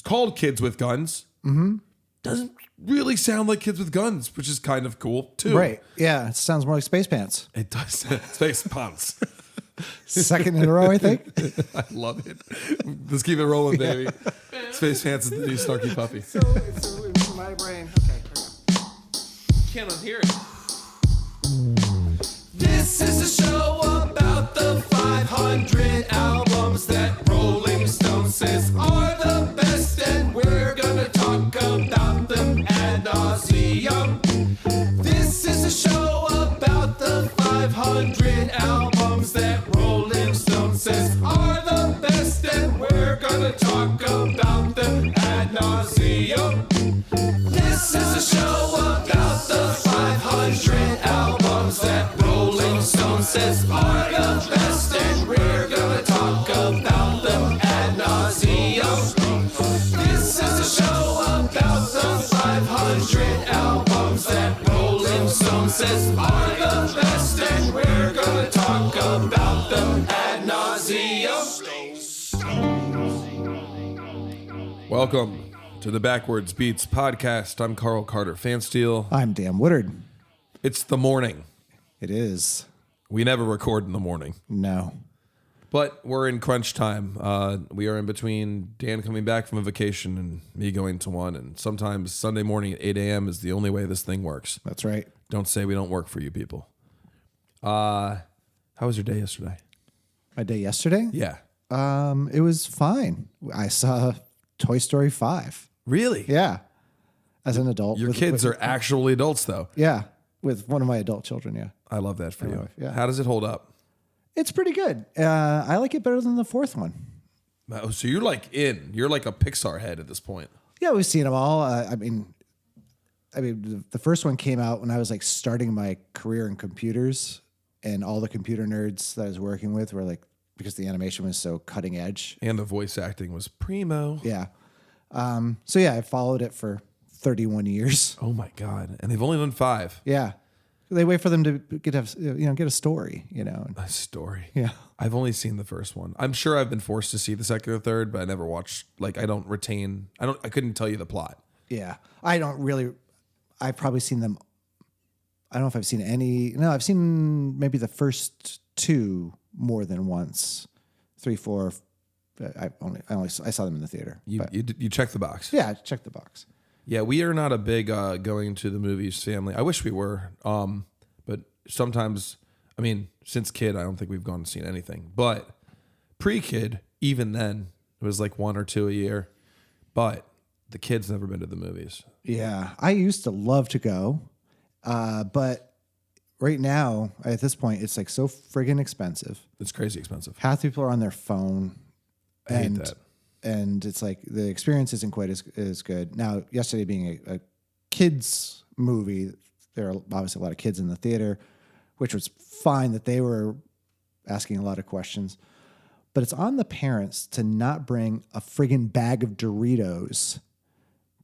called Kids with Guns. Mm-hmm. Doesn't really sound like Kids with Guns, which is kind of cool too. Right. Yeah. It sounds more like Space Pants. It does. Space Pants. Second in a row, I think. I love it. Let's keep it rolling, baby. Space Pants is the new snarky puppy. So in my brain. Okay. Can't unhear it. This is a show about the 500 albums that Rolling Stone says are the best, and we're gonna talk about them ad nauseum. This is a show about the 500 albums that Rolling Stone says are the best, and we're gonna talk about them ad nauseum. This is a show about the 500 albums that Rolling Stone says are the best, and we're gonna talk about them ad nauseum. This is a show about the 500 albums that Rolling Stone says are the best, and we're gonna talk about them ad nauseum. Welcome to the Backwards Beats podcast. I'm Carl Carter Fansteel. I'm Dan Woodard. It's the morning. It is. We never record in the morning, No. but we're in crunch time. We are in between Dan coming back from a vacation and me going to one, and sometimes Sunday morning at 8 a.m. is the only way this thing works. That's right. Don't say we don't work for you people. How was your day yesterday? My day yesterday? Yeah. It was fine. I saw Toy Story 5. Really? Yeah. As an adult. Your kids are actually adults, though. Yeah. With one of my adult children, yeah. I love that for you. wife, yeah. How does it hold up? It's pretty good. I like it better than the fourth one. Oh, so you're like you're like a Pixar head at this point. Yeah, we've seen them all. I mean, the first one came out when I was like starting my career in computers, and all the computer nerds that I was working with were like, because the animation was so cutting edge. And the voice acting was primo. Yeah. So yeah, I followed it for 31 years. Oh my God. And they've only done 5. Yeah. They wait for them to get a story, A story. Yeah. I've only seen the first one. I'm sure I've been forced to see the second or third, but I never watched, I couldn't tell you the plot. Yeah. I've probably seen them. I don't know if I've seen any. No, I've seen maybe the first 2 more than once. 3, 4. I saw them in the theater. You check the box. Yeah, check the box. Yeah, we are not a big going to the movies family. I wish we were. But sometimes, since kid, I don't think we've gone and seen anything. But pre-kid, even then, it was like 1 or 2 a year. But the kid's never been to the movies. Yeah, I used to love to go, but right now, at this point, it's like so friggin' expensive. It's crazy expensive. Half the people are on their phone. I hate that. And it's like the experience isn't quite as good. Now, yesterday being a kids movie, there are obviously a lot of kids in the theater, which was fine that they were asking a lot of questions. But it's on the parents to not bring a friggin' bag of Doritos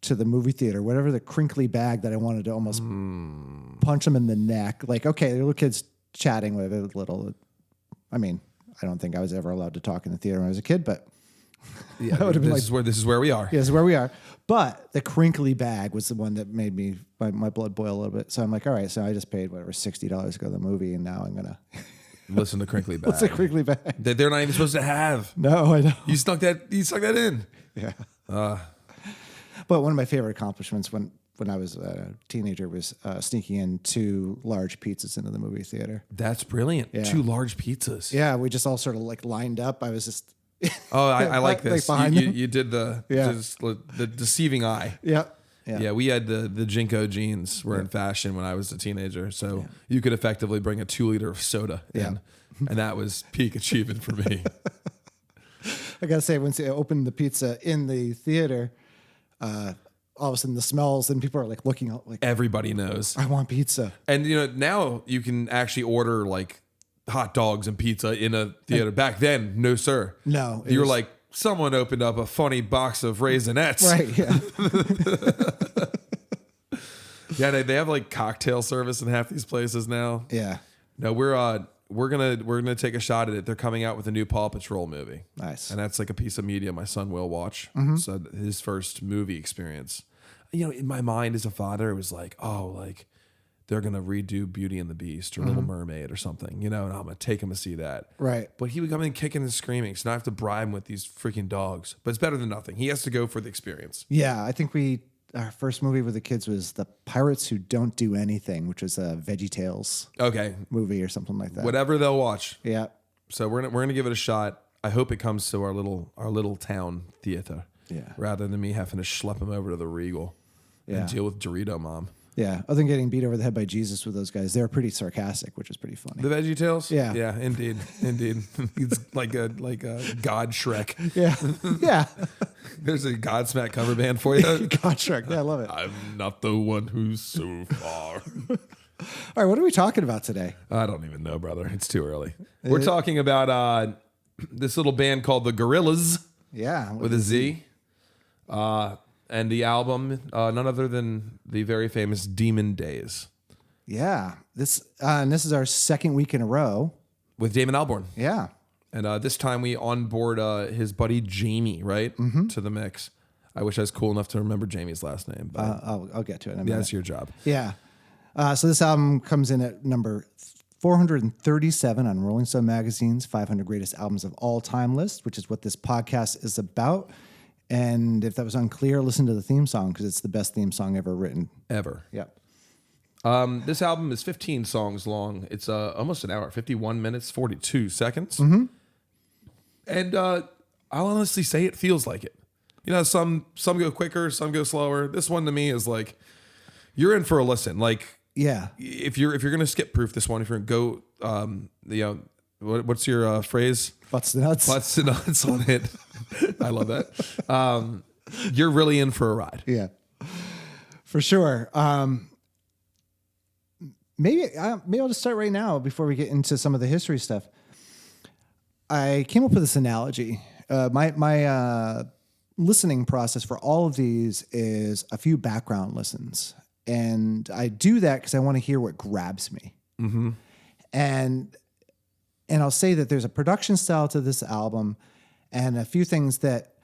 to the movie theater, whatever the crinkly bag that I wanted to almost punch them in the neck. Like, okay, the little kids chatting with a little. I don't think I was ever allowed to talk in the theater when I was a kid, but yeah, this is where we are. Yeah, this is where we are. But the crinkly bag was the one that made my blood boil a little bit. So I'm like, all right, so I just paid $60 to go to the movie, and now I'm gonna listen to crinkly bag. What's a crinkly bag? That they're not even supposed to have. No, I know. You stuck that in. Yeah. But one of my favorite accomplishments when I was a teenager was sneaking in 2 large pizzas into the movie theater. That's brilliant. Yeah. 2 large pizzas. Yeah, we just all sort of like lined up. I was just. Oh, I like this. Like you did the deceiving eye. Yeah. Yeah, we had the Jinko jeans were in fashion when I was a teenager, so you could effectively bring a 2-liter of soda in, and that was peak achievement for me. I gotta say, once they opened the pizza in the theater, all of a sudden the smells and people are like looking out like everybody knows. I want pizza. And now you can actually order like hot dogs and pizza in a theater. Back then, no sir. No. You were like, someone opened up a funny box of Raisinets. Right, yeah. Yeah, they have like cocktail service in half these places now. Yeah. No, we're gonna take a shot at it. They're coming out with a new Paw Patrol movie. Nice. And that's like a piece of media my son will watch. So his first movie experience. You know, in my mind as a father, it was like, oh, like they're gonna redo Beauty and the Beast or Little Mermaid or something, you know, and I'm gonna take him to see that. Right. But he would come in kicking and screaming, so now I have to bribe him with these freaking dogs. But it's better than nothing. He has to go for the experience. Yeah, I think our first movie with the kids was The Pirates Who Don't Do Anything, which was a VeggieTales Okay. movie or something like that. Whatever they'll watch. Yeah. So we're gonna give it a shot. I hope it comes to our little town theater. Yeah. Rather than me having to schlep him over to the Regal and deal with Dorito Mom. Yeah. Other than getting beat over the head by Jesus with those guys, they were pretty sarcastic, which was pretty funny. The VeggieTales? Yeah. Yeah, indeed. It's like a God Shrek. Yeah. Yeah. There's a Godsmack cover band for you. God Shrek. Yeah, I love it. I'm not the one who's so far. All right, what are we talking about today? I don't even know, brother. It's too early. We're talking about this little band called the Gorillaz. Yeah. With a Z. And the album, none other than the very famous Demon Days. Yeah. This is our second week in a row. With Damon Albarn. Yeah. And this time we onboard his buddy Jamie, right? To the mix. I wish I was cool enough to remember Jamie's last name. But I'll get to it in a yeah, minute. that's your job. Yeah. So this album comes in at number 437 on Rolling Stone Magazine's 500 Greatest Albums of All Time list, which is what this podcast is about. And if that was unclear, listen to the theme song because it's the best theme song ever written. Ever. Yep. This album is 15 songs long. It's almost an hour, 51 minutes, 42 seconds. And I'll honestly say it feels like it. You know, some go quicker, some go slower. This one to me is like, you're in for a listen. Like, Yeah. if you're gonna skip proof this one, if you're gonna go, what's your phrase? Butts to nuts. Butts to nuts on it. I love that. You're really in for a ride. Yeah. For sure. Maybe I'll just start right now before we get into some of the history stuff. I came up with this analogy. My listening process for all of these is a few background listens. And I do that because I want to hear what grabs me. And I'll say that there's a production style to this album and a few things that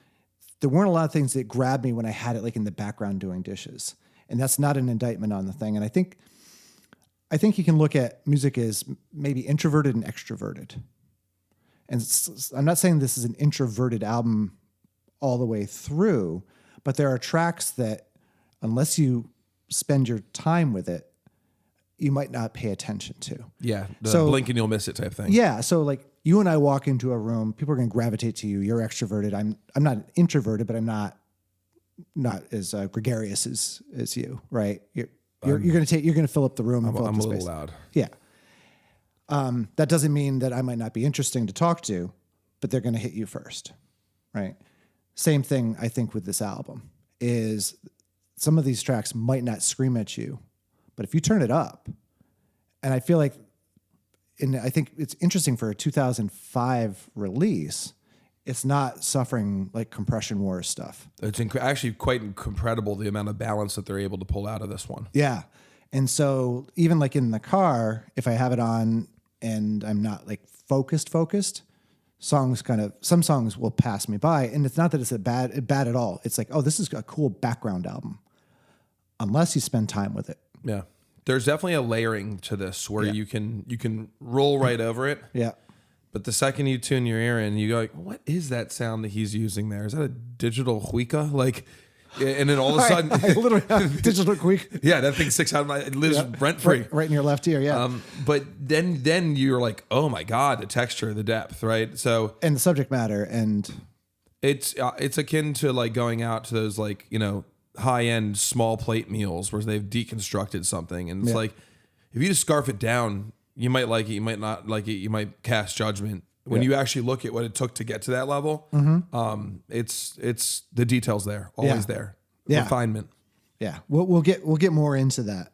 there weren't a lot of things that grabbed me when I had it like in the background doing dishes. And that's not an indictment on the thing. And I think you can look at music as maybe introverted and extroverted. And I'm not saying this is an introverted album all the way through, but there are tracks that unless you spend your time with it, you might not pay attention to. Yeah. So- blink and you'll miss it type thing. Yeah. So like you and I walk into a room, people are going to gravitate to you. You're extroverted. I'm not introverted, but I'm not as gregarious as you, right? You're going to fill up the room. And fill up I'm the a little space. loud. Yeah. That doesn't mean that I might not be interesting to talk to, but they're going to hit you first, right? Same thing, I think, with this album is some of these tracks might not scream at you, but if you turn it up, and I feel like, and I think it's interesting for a 2005 release, it's not suffering like compression wars stuff. It's actually quite incredible the amount of balance that they're able to pull out of this one. Yeah. And so even like in the car, if I have it on and I'm not like focused, some songs will pass me by. And it's not that it's bad at all. It's like, oh, this is a cool background album. Unless you spend time with it. Yeah. There's definitely a layering to this where you can roll right over it. Yeah. But the second you tune your ear in, you go like, what is that sound that he's using there? Is that a digital huica? Like, and then all of a sudden, I literally have digital quick. yeah, that thing sticks out. It lives rent free, right in your left ear. Yeah. But then you're like, oh my god, the texture, the depth, right? So and the subject matter, and it's akin to like going out to those like high end small plate meals where they've deconstructed something, and it's like if you just scarf it down, you might like it, you might not like it, you might cast judgment. When you actually look at what it took to get to that level, it's the details there, always there, refinement. Yeah, we'll get more into that.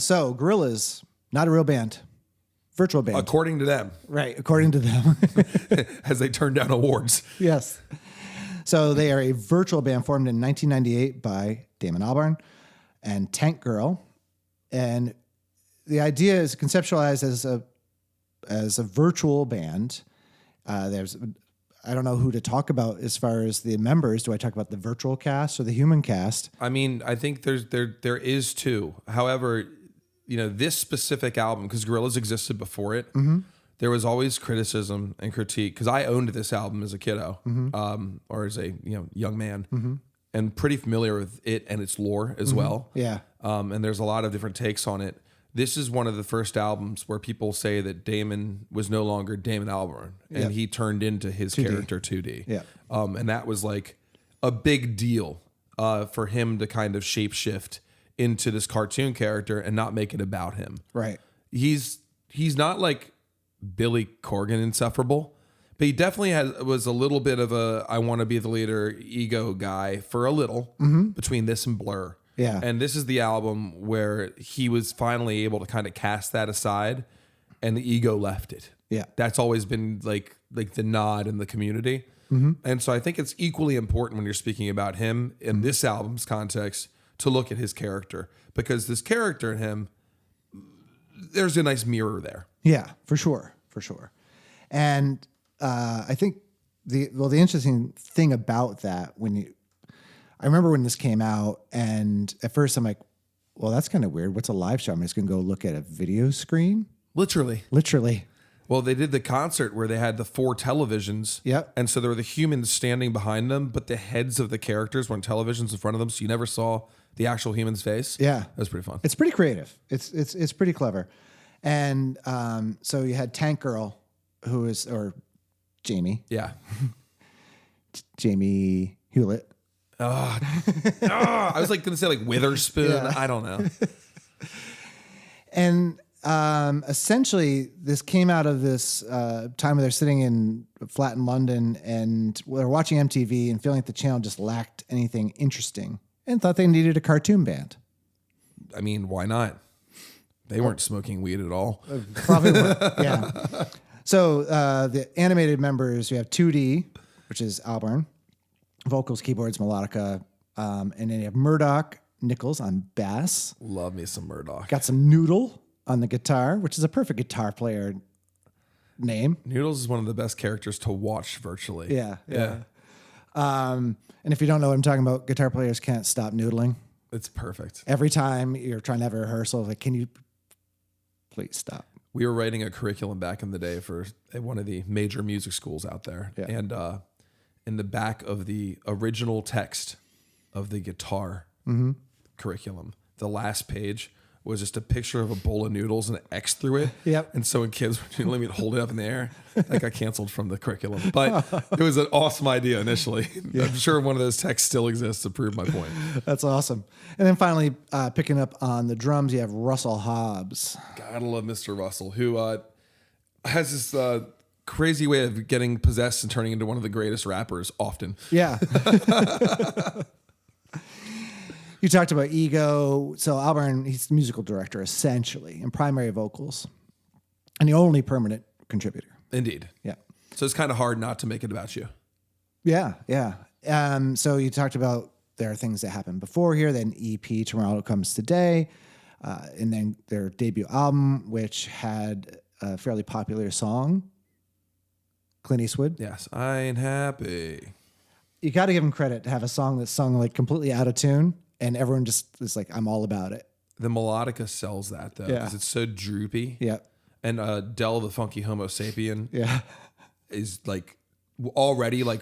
So Gorillaz, not a real band, virtual band, According to them, right? According to them, as they turn down awards. Yes. So they are a virtual band formed in 1998 by Damon Albarn and Tank Girl, and the idea is conceptualized as as a virtual band. I don't know who to talk about as far as the members. Do I talk about the virtual cast or the human cast? I mean, I think there is too. However, this specific album, because Gorillaz existed before it, there was always criticism and critique. Because I owned this album as a kiddo, or as a young man, and pretty familiar with it and its lore as well. Yeah. And there's a lot of different takes on it. This is one of the first albums where people say that Damon was no longer Damon Albarn, and he turned into his 2D. character 2D. Yeah. And that was like a big deal for him to kind of shapeshift into this cartoon character and not make it about him. Right. He's not like Billy Corgan insufferable, but he definitely was a little bit of a I want to be the leader ego guy for a little between this and Blur. Yeah. And this is the album where he was finally able to kind of cast that aside and the ego left it. Yeah. That's always been like the nod in the community. And so I think it's equally important when you're speaking about him in this album's context to look at his character, because this character in him, there's a nice mirror there. Yeah, for sure. For sure. And I think the interesting thing about that, I remember when this came out, and at first I'm like, well, that's kind of weird. What's a live show? I'm just going to go look at a video screen. Literally. Well, they did the concert where they had the 4 televisions. Yep. And so there were the humans standing behind them, but the heads of the characters were on televisions in front of them. So you never saw the actual human's face. Yeah. That was pretty fun. It's pretty creative. It's pretty clever. And so you had Tank Girl, or Jamie. Yeah. Jamie Hewlett. I was like going to say like Witherspoon. Yeah. I don't know. And essentially, this came out of this time where they're sitting in a flat in London, and they're watching MTV and feeling like the channel just lacked anything interesting, and thought they needed a cartoon band. I mean, why not? They weren't smoking weed at all. Probably weren't. Yeah. So the animated members, we have 2D, which is Albarn, vocals, keyboards, melodica, and then you have Murdoch Nichols on bass. Love me some Murdoch. Got some Noodle on the guitar, which is a perfect guitar player name. Noodles is one of the best characters to watch virtually. Yeah. And if you don't know what I'm talking about, guitar players can't stop noodling. It's perfect. Every time you're trying to have a rehearsal, like, can you please stop? We were writing a curriculum back in the day for one of the major music schools out there. Yeah. And in the back of the original text of the guitar curriculum, the last page was just a picture of a bowl of noodles and an X through it. Yep. And so when kids were letting me hold it up in the air, that got canceled from the curriculum. But it was an awesome idea initially. Yeah. I'm sure one of those texts still exists to prove my point. That's awesome. And then finally, picking up on the drums, you have Russell Hobbs. Gotta love Mr. Russell, who has this crazy way of getting possessed and turning into one of the greatest rappers often. Yeah. You talked about ego. So Albarn, he's the musical director essentially and primary vocals, and the only permanent contributor. Indeed. Yeah. So it's kind of hard not to make it about you. Yeah. So you talked about there are things that happened before here, then EP, Tomorrow Comes Today, and then their debut album, which had a fairly popular song, Clint Eastwood. Yes, I ain't happy. You got to give him credit to have a song that's sung like completely out of tune, and everyone just is like, I'm all about it. The melodica sells that though, because it's so droopy. Yeah. And Del the Funky Homo Sapien is like already like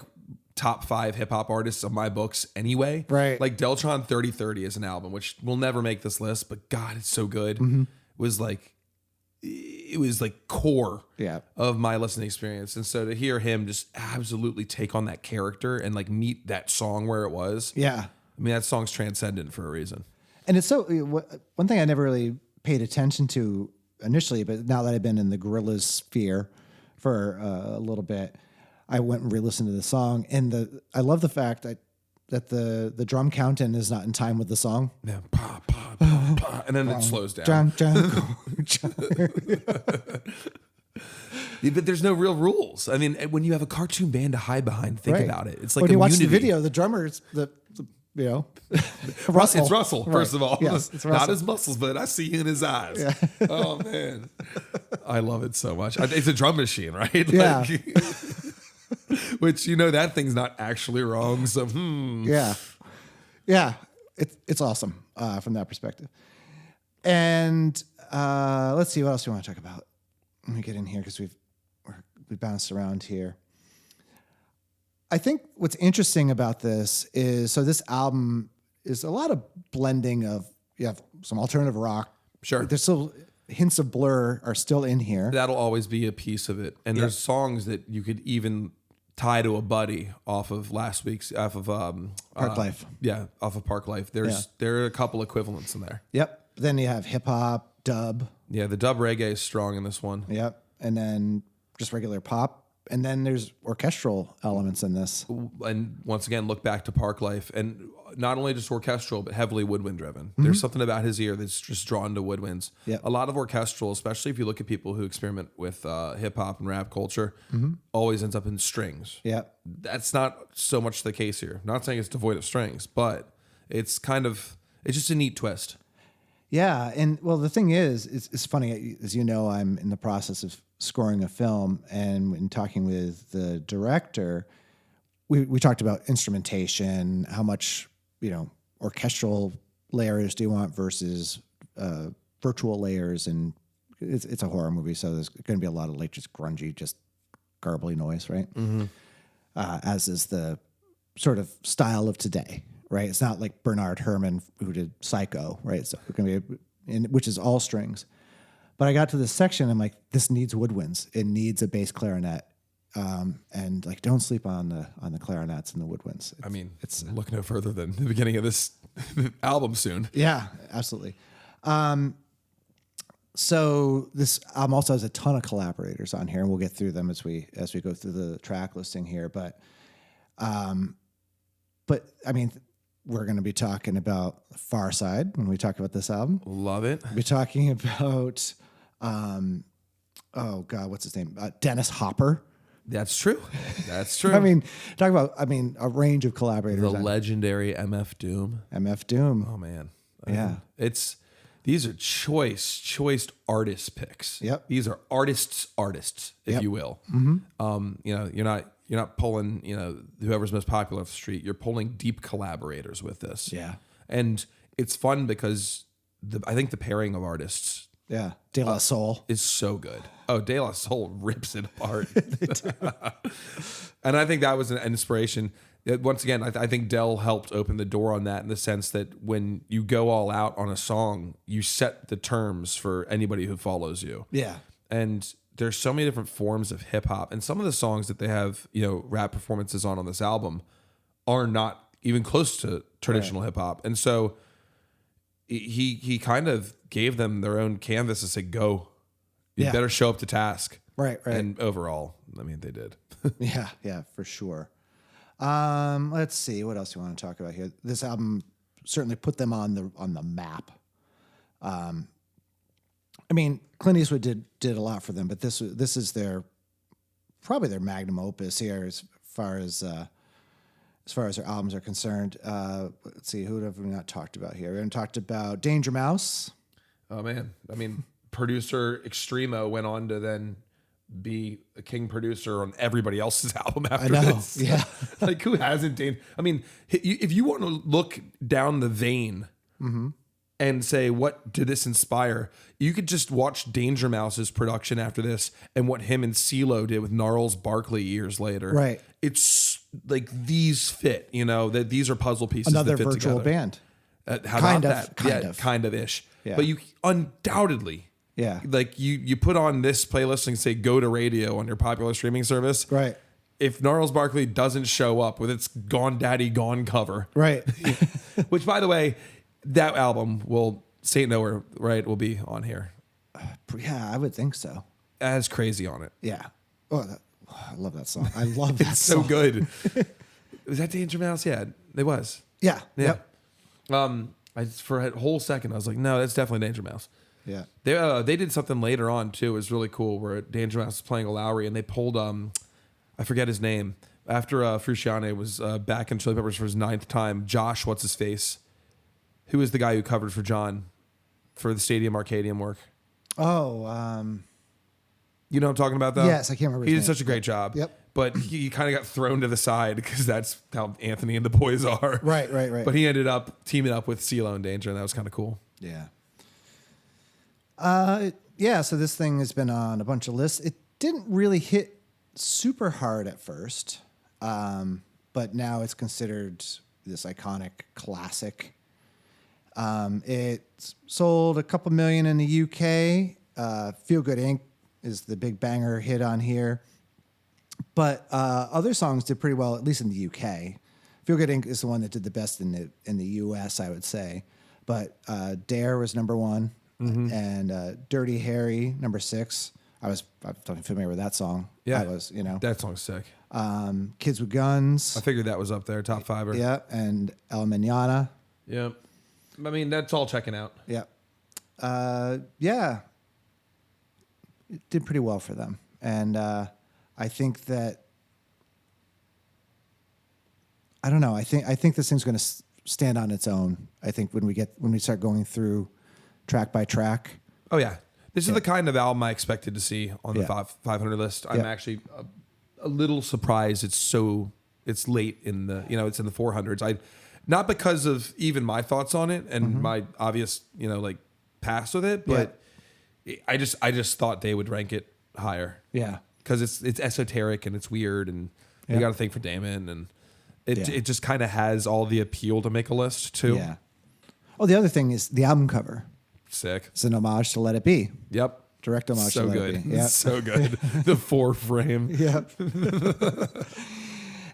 top 5 hip hop artists of my books anyway. Right. Like Deltron 3030 is an album, which will never make this list, but God, it's so good. It was like core of my listening experience. And so to hear him just absolutely take on that character and like meet that song where it was. Yeah. I mean, that song's transcendent for a reason. And it's so, one thing I never really paid attention to initially, but now that I've been in the Gorillaz sphere for a little bit, I went and re-listened to the song. And I love the fact that the drum count-in is not in time with the song. Yeah, pa, pa, pa, pa, and then it slows down. But there's no real rules. I mean, when you have a cartoon band to hide behind, think about it. It's like when you watch Unity. the video, the drummer's Russell. It's Russell, first of all. Yes, it's Russell. Not his muscles, but I see in his eyes. Yeah. Oh man. I love it so much. It's a drum machine, right? Yeah. Which, that thing's not actually wrong. So, Yeah. Yeah. It's awesome from that perspective. And let's see what else we want to talk about. Let me get in here because we bounced around here. I think what's interesting about this is, so this album is a lot of blending of, you have some alternative rock. Sure. There's still hints of Blur are still in here. That'll always be a piece of it. And there's songs that you could even tie to a buddy off of Park Life. Yeah, off of Park Life. There are a couple equivalents in there. Yep. Then you have hip hop, dub. Yeah, the dub reggae is strong in this one. Yep. And then just regular pop. And then there's orchestral elements in this. And once again, look back to Park Life, and not only just orchestral, but heavily woodwind driven. There's something about his ear that's just drawn to woodwinds. Yep. A lot of orchestral, especially if you look at people who experiment with hip hop and rap culture, always ends up in strings. Yep. That's not so much the case here. Not saying it's devoid of strings, but it's just a neat twist. Yeah, and well, the thing is, it's funny. As you know, I'm in the process of scoring a film, and in talking with the director, we talked about instrumentation, how much orchestral layers do you want versus virtual layers, and it's a horror movie, so there's going to be a lot of like just grungy, just garbly noise, right? As is the sort of style of today. Right, it's not like Bernard Herrmann who did Psycho, right? So it can be, which is all strings. But I got to this section, I'm like, this needs woodwinds. It needs a bass clarinet, and like, don't sleep on the clarinets and the woodwinds. It's look no further than the beginning of this album soon. Yeah, absolutely. So this album also has a ton of collaborators on here, and we'll get through them as we go through the track listing here. But we're going to be talking about Far Side when we talk about this album. Love it. We'll be talking about, what's his name? Dennis Hopper. That's true. That's true. Talk about a range of collaborators. The legendary MF Doom. MF Doom. Oh man. Yeah. These are choice artist picks. Yep. These are artists, if you will. Mm-hmm. You're not pulling, whoever's most popular off the street. You're pulling deep collaborators with this. Yeah. And it's fun because I think the pairing of artists. Yeah. De La Soul is so good. Oh, De La Soul rips it apart. And I think that was an inspiration. Once again, I think Del helped open the door on that, in the sense that when you go all out on a song, you set the terms for anybody who follows you. Yeah. And there's so many different forms of hip hop, and some of the songs that they have, rap performances on this album are not even close to traditional hip hop. And so he kind of gave them their own canvas to say, go, you better show up to task. Right. And overall, they did. Yeah, for sure. Let's see, what else do you want to talk about here? This album certainly put them on the map. Clint Eastwood did a lot for them, but this is probably their magnum opus here as far as their albums are concerned. Let's see, who have we not talked about here? We haven't talked about Danger Mouse. Oh man, producer Extremo went on to then be a king producer on everybody else's album after this. Yeah. Like, who hasn't? If you want to look down the vein. Mm-hmm. And say, what did this inspire? You could just watch Danger Mouse's production after this and what him and CeeLo did with Gnarls Barkley years later. Right. It's like these fit, that these are puzzle pieces. Another that fit virtual together. Band. How about that? Kind of. ish. Yeah. But you undoubtedly, like you put on this playlist and say, go to radio on your popular streaming service. Right. If Gnarls Barkley doesn't show up with its Gone Daddy Gone cover. Right. Which, by the way, that album Saint Nowhere, right, will be on here. Yeah, I would think so. It has Crazy on it. Yeah. I love that song. I love that It's song. so good. Was that Danger Mouse? Yeah, it was. Yeah. Yep. For a whole second, I was like, no, that's definitely Danger Mouse. Yeah. They did something later on, too. It was really cool, where Danger Mouse was playing a Lowry, and they pulled, I forget his name. After Frusciante was back in Chili Peppers for his 9th time, Josh, what's his face? Who was the guy who covered for John for the Stadium Arcadium work? Oh, You know what I'm talking about, though? Yes, I can't remember He his did name. such a great job. Yep. But he kind of got thrown to the side because that's how Anthony and the boys are. Right. But he ended up teaming up with CeeLo and Danger, and that was kind of cool. Yeah. So this thing has been on a bunch of lists. It didn't really hit super hard at first, but now it's considered this iconic classic. It sold a couple million in the UK. Feel Good Inc. is the big banger hit on here. But other songs did pretty well, at least in the UK. Feel Good Inc. is the one that did the best in the US, I would say. But Dare was number 1, and Dirty Harry number 6. I'm familiar with that song. Yeah, I was, that song's sick. Kids with Guns. I figured that was up there, top 5er. Yeah, and El Mañana. Yeah, I mean that's all checking out. Yeah, it did pretty well for them, and I think that I don't know. I think this thing's going to stand on its own. I think when we start going through track by track. Oh yeah, this is the kind of album I expected to see on the 500 list. I'm actually a little surprised it's late in the it's in the 400s. Not because of even my thoughts on it and my obvious like past with it, but I just thought they would rank it higher. Yeah, because it's esoteric and it's weird and you got to think for Damon and it just kind of has all the appeal to make a list too. Yeah. Oh, the other thing is the album cover. Sick. It's an homage to Let It Be. Yep. Direct homage so to Let good. It Be. Yep. So good. The 4 frame. Yep.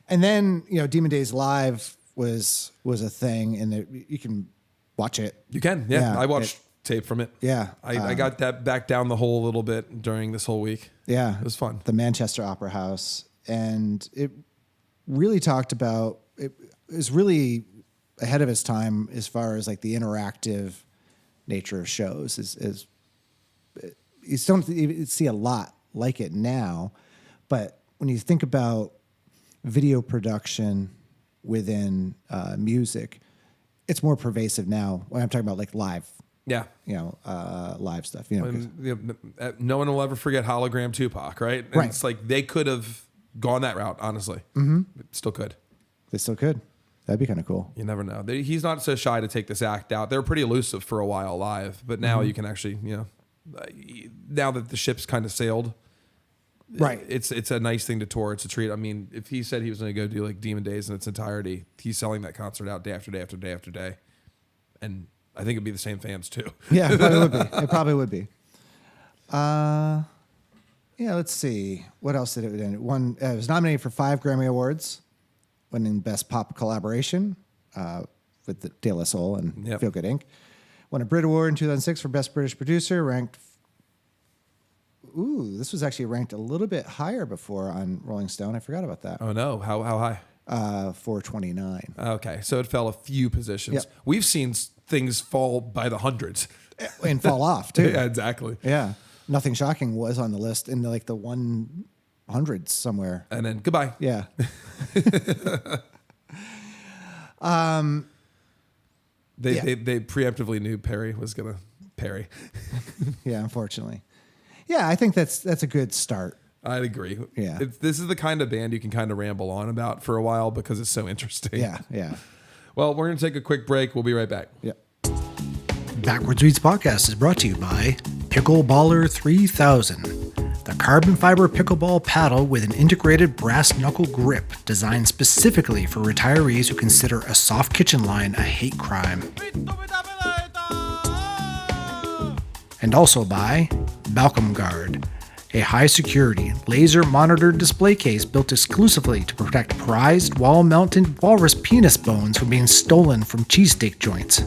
And then Demon Days Live was a thing, and you can watch it. You can. Yeah. I watched tape from it. Yeah. I got that back down the hole a little bit during this whole week. Yeah. It was fun. The Manchester Opera House. And it really talked about, it was really ahead of its time as far as like the interactive nature of shows. You don't see a lot like it now, but when you think about video production within music, it's more pervasive now. When I'm talking about like live, live stuff. No one will ever forget Hologram Tupac, right? And Right. It's like they could have gone that route, honestly. Mm-hmm. Still could. They still could. That'd be kind of cool. You never know. He's not so shy to take this act out. They were pretty elusive for a while live, but now you can actually, now that the ship's kind of sailed, Right. It's a nice thing to tour. It's a treat. I mean, if he said he was going to go do like Demon Days in its entirety, he's selling that concert out day after day after day after day, and I think it'd be the same fans too. Yeah, it probably would be. It probably would be. Let's see. What else did it win? It was nominated for 5 Grammy Awards, winning Best Pop Collaboration with the De La Soul and Feel Good Inc. Won a Brit Award in 2006 for Best British Producer, ranked... this was actually ranked a little bit higher before on Rolling Stone. I forgot about that. Oh no, how high? 429. Okay, so it fell a few positions. Yep. We've seen things fall by the hundreds. And fall off, too. Yeah, exactly. Yeah. Nothing Shocking was on the list in like the 100s somewhere. And then goodbye. Yeah. They preemptively knew Perry was gonna Perry. Yeah, unfortunately. Yeah, I think that's a good start. I'd agree. Yeah. This is the kind of band you can kind of ramble on about for a while because it's so interesting. Yeah. Well, we're going to take a quick break. We'll be right back. Yeah. Backwards Reads Podcast is brought to you by Pickleballer 3000, the carbon fiber pickleball paddle with an integrated brass knuckle grip designed specifically for retirees who consider a soft kitchen line a hate crime. And also by Balcom Guard, a high-security, laser-monitored display case built exclusively to protect prized wall-mounted walrus penis bones from being stolen from cheesesteak joints.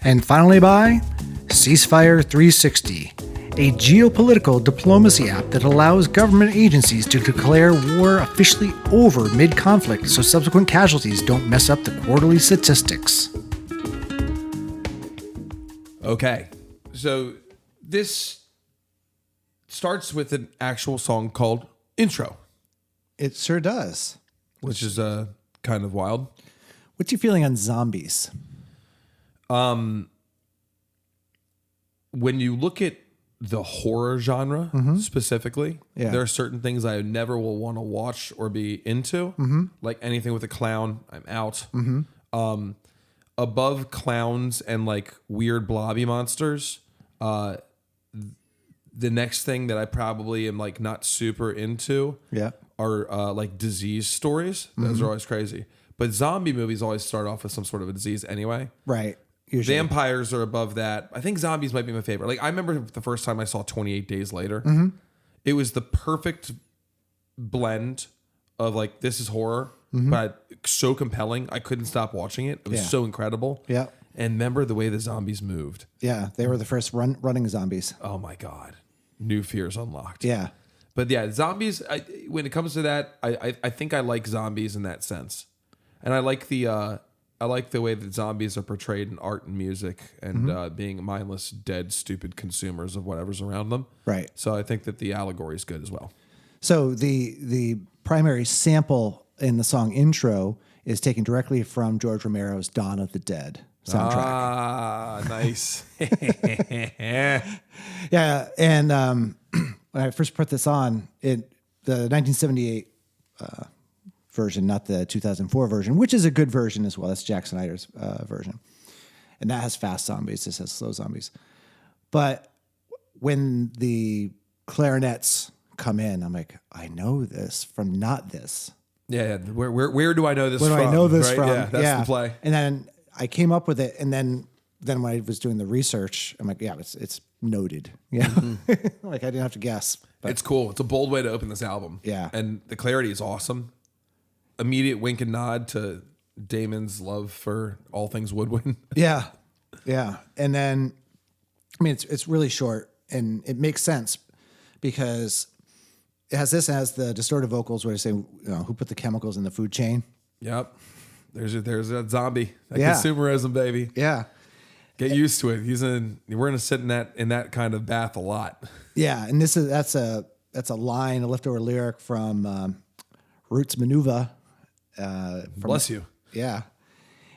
And finally by Ceasefire 360, a geopolitical diplomacy app that allows government agencies to declare war officially over mid-conflict so subsequent casualties don't mess up the quarterly statistics. Okay. So this starts with an actual song called Intro, It sure does. which is kind of wild. What's your feeling on zombies? When you look at the horror genre specifically. Yeah. There are certain things I never will want to watch or be into. Like anything with a clown, I'm out. Above clowns and like weird blobby monsters, the next thing that I probably am like not super into are like disease stories. Those are always crazy. But zombie movies always start off with some sort of a disease anyway. Right. Usually. Vampires are above that. I think zombies might be my favorite. Like I remember the first time I saw 28 Days Later. It was the perfect blend of like, this is horror, but so compelling. I couldn't stop watching it. It was so incredible. Yeah. And remember the way the zombies moved. Yeah. They were the first running zombies. Oh my God. New fears unlocked. Yeah. But yeah, zombies, when it comes to that, I think I like zombies in that sense. And I like the way that zombies are portrayed in art and music and being mindless, dead, stupid consumers of whatever's around them. Right. So I think that the allegory is good as well. So the primary sample in the song Intro is taken directly from George Romero's Dawn of the Dead soundtrack. Ah, nice. Yeah. And when I first put this on, the 1978 version, not the 2004 version, which is a good version as well. That's Jack Snyder's version. And that has fast zombies. This has slow zombies. But when the clarinets come in, I'm like, I know this from not this. Yeah. Where do I know this Where from? do I know this right? from? Yeah, that's the play. And then I came up with it. And then when I was doing the research, I'm like, yeah, it's noted. Yeah. Like I didn't have to guess. But It's cool. It's a bold way to open this album. Yeah. And the clarity is awesome. Immediate wink and nod to Damon's love for all things woodwind. yeah. Yeah. And then, I mean, it's really short and it makes sense because it has the distorted vocals where they say, you know, who put the chemicals in the food chain? Yep. There's that zombie. That Yeah. consumerism, baby. Yeah. Get used to it. We're gonna sit in that kind of bath a lot. Yeah. And that's a line, a leftover lyric from Roots Manuva. Bless you. Yeah.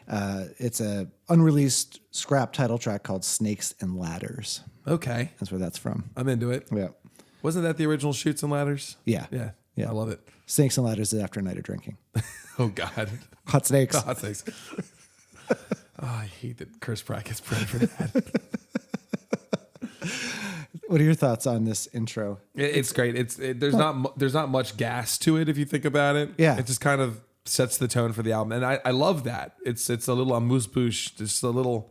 It's a unreleased scrap title track called Snakes and Ladders. Okay. That's where that's from. I'm into it. Yeah. Wasn't that the original Chutes and Ladders? Yeah. Yeah. Yeah. I love it. Snakes and Ladders is after a night of drinking. Oh God. Hot snakes. Hot sakes. Oh, I hate that Chris Pratt gets credit for that. What are your thoughts on this intro? It's great. There's not much gas to it if you think about it. Yeah. It just kind of sets the tone for the album, and I love that. It's a little amuse-bouche, just a little.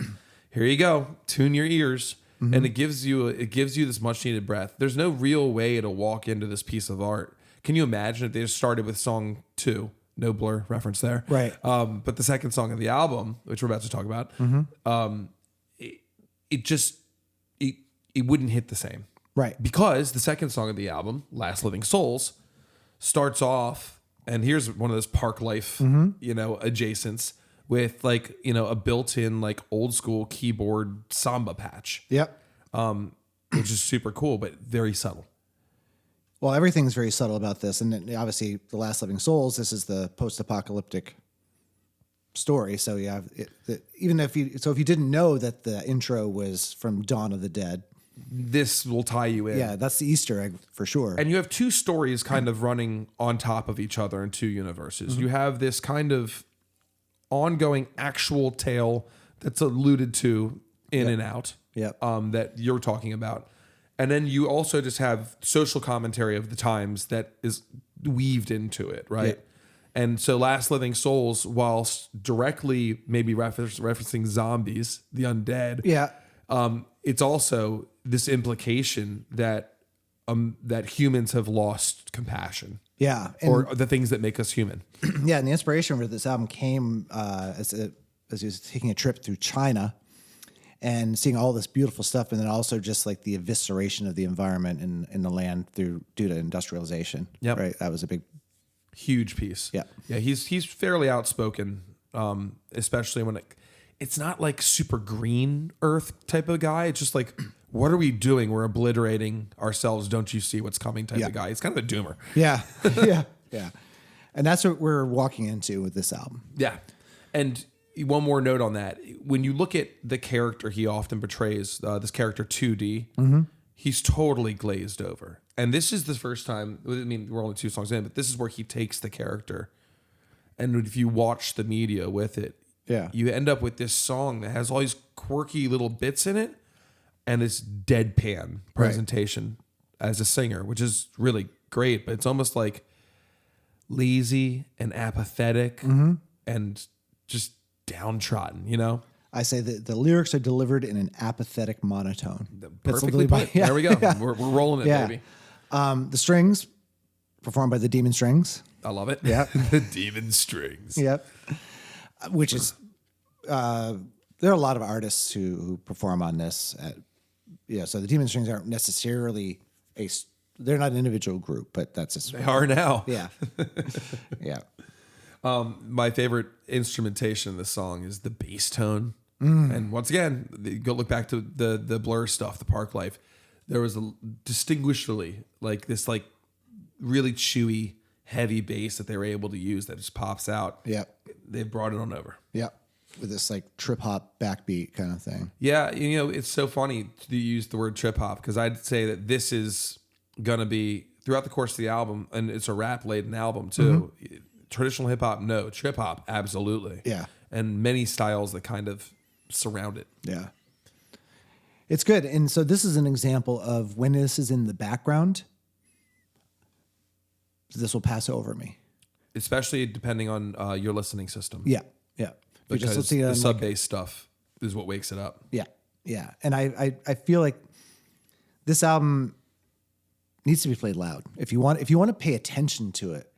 Here you go, tune your ears, and it gives you this much needed breath. There's no real way to walk into this piece of art. Can you imagine if they just started with song 2? No Blur reference there, Right. But the second song of the album, which we're about to talk about, it wouldn't hit the same. Right. Because the second song of the album, Last Living Souls, starts off, and here's one of those park life, adjacents with like, a built-in like old school keyboard samba patch, Yep. which is super cool, but very subtle. Well, everything's very subtle about this. And then obviously The Last Living Souls, this is the post-apocalyptic story. So you have if you didn't know that the intro was from Dawn of the Dead, This will tie you in. yeah, that's the Easter egg for sure. And you have two stories kind of running on top of each other in two universes. You have this kind of ongoing actual tale that's alluded to in and out, Yep. that you're talking about. And then you also just have social commentary of the times that is weaved into it, right? Yep. And so Last Living Souls, whilst directly maybe referencing zombies, the undead, Yeah. it's also this implication that humans have lost compassion, Yeah. And or the things that make us human. yeah, and the inspiration for this album came as he was taking a trip through China and seeing all this beautiful stuff, and then also just like the evisceration of the environment in the land due to industrialization. Yep. Right. That was a big. Huge piece. Yeah. Yeah. He's fairly outspoken, especially when it's not like super green earth type of guy. It's just like, what are we doing? We're obliterating ourselves. Don't you see what's coming type Yeah. of guy. It's kind of a doomer. Yeah. Yeah. Yeah. And that's what we're walking into with this album. Yeah. And one more note on that. When you look at the character he often portrays, this character 2D, he's totally glazed over. And this is the first time, I mean, we're only 2 songs in, but this is where he takes the character. And if you watch the media with it, you end up with this song that has all these quirky little bits in it and this deadpan presentation as a singer, which is really great, but it's almost like lazy and apathetic and just downtrodden, you know? I say that the lyrics are delivered in an apathetic monotone. Perfectly put. There we go. We're rolling it, baby. The strings, performed by the Demon Strings. I love it. Yeah. The Demon Strings. Yep. Which is, there are a lot of artists who perform on this. So the Demon Strings aren't necessarily they're not an individual group, but that's just. They are now. Yeah. Yeah. My favorite instrumentation in this song is the bass tone. And once again, go look back to the Blur stuff, the Park Life. There was distinguishably like this like really chewy, heavy bass that they were able to use that just pops out. Yeah. They brought it on over. Yeah. With this like trip hop backbeat kind of thing. Yeah. You know, it's so funny to use the word trip hop because I'd say that this is going to be throughout the course of the album, and it's a rap laden album too. Traditional hip hop, no. Trip hop, absolutely. Yeah. And many styles that kind of surround it. Yeah. It's good. And so this is an example of when this is in the background, this will pass over me. Especially depending on your listening system. Yeah. Yeah. Because the sub bass stuff is what wakes it up. Yeah. Yeah. And I feel like this album needs to be played loud. If you want to pay attention to it,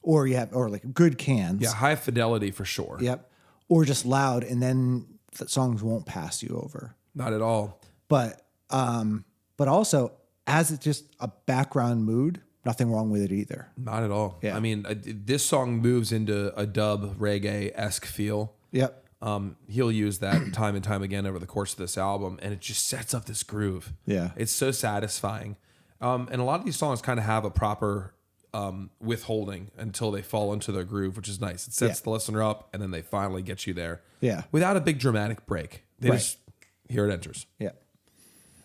or like good cans. Yeah, high fidelity for sure. Yep. Or just loud, and then the songs won't pass you over. Not at all. But also as it's just a background mood, nothing wrong with it either. Not at all. Yeah. I mean, this song moves into a dub reggae-esque feel. Yep. He'll use that time and time again over the course of this album, and it just sets up this groove. Yeah. It's so satisfying. And a lot of these songs kind of have a proper withholding until they fall into their groove, which is nice. It sets the listener up, and then they finally get you there. Yeah. Without a big dramatic break. They just, here it enters. Yeah.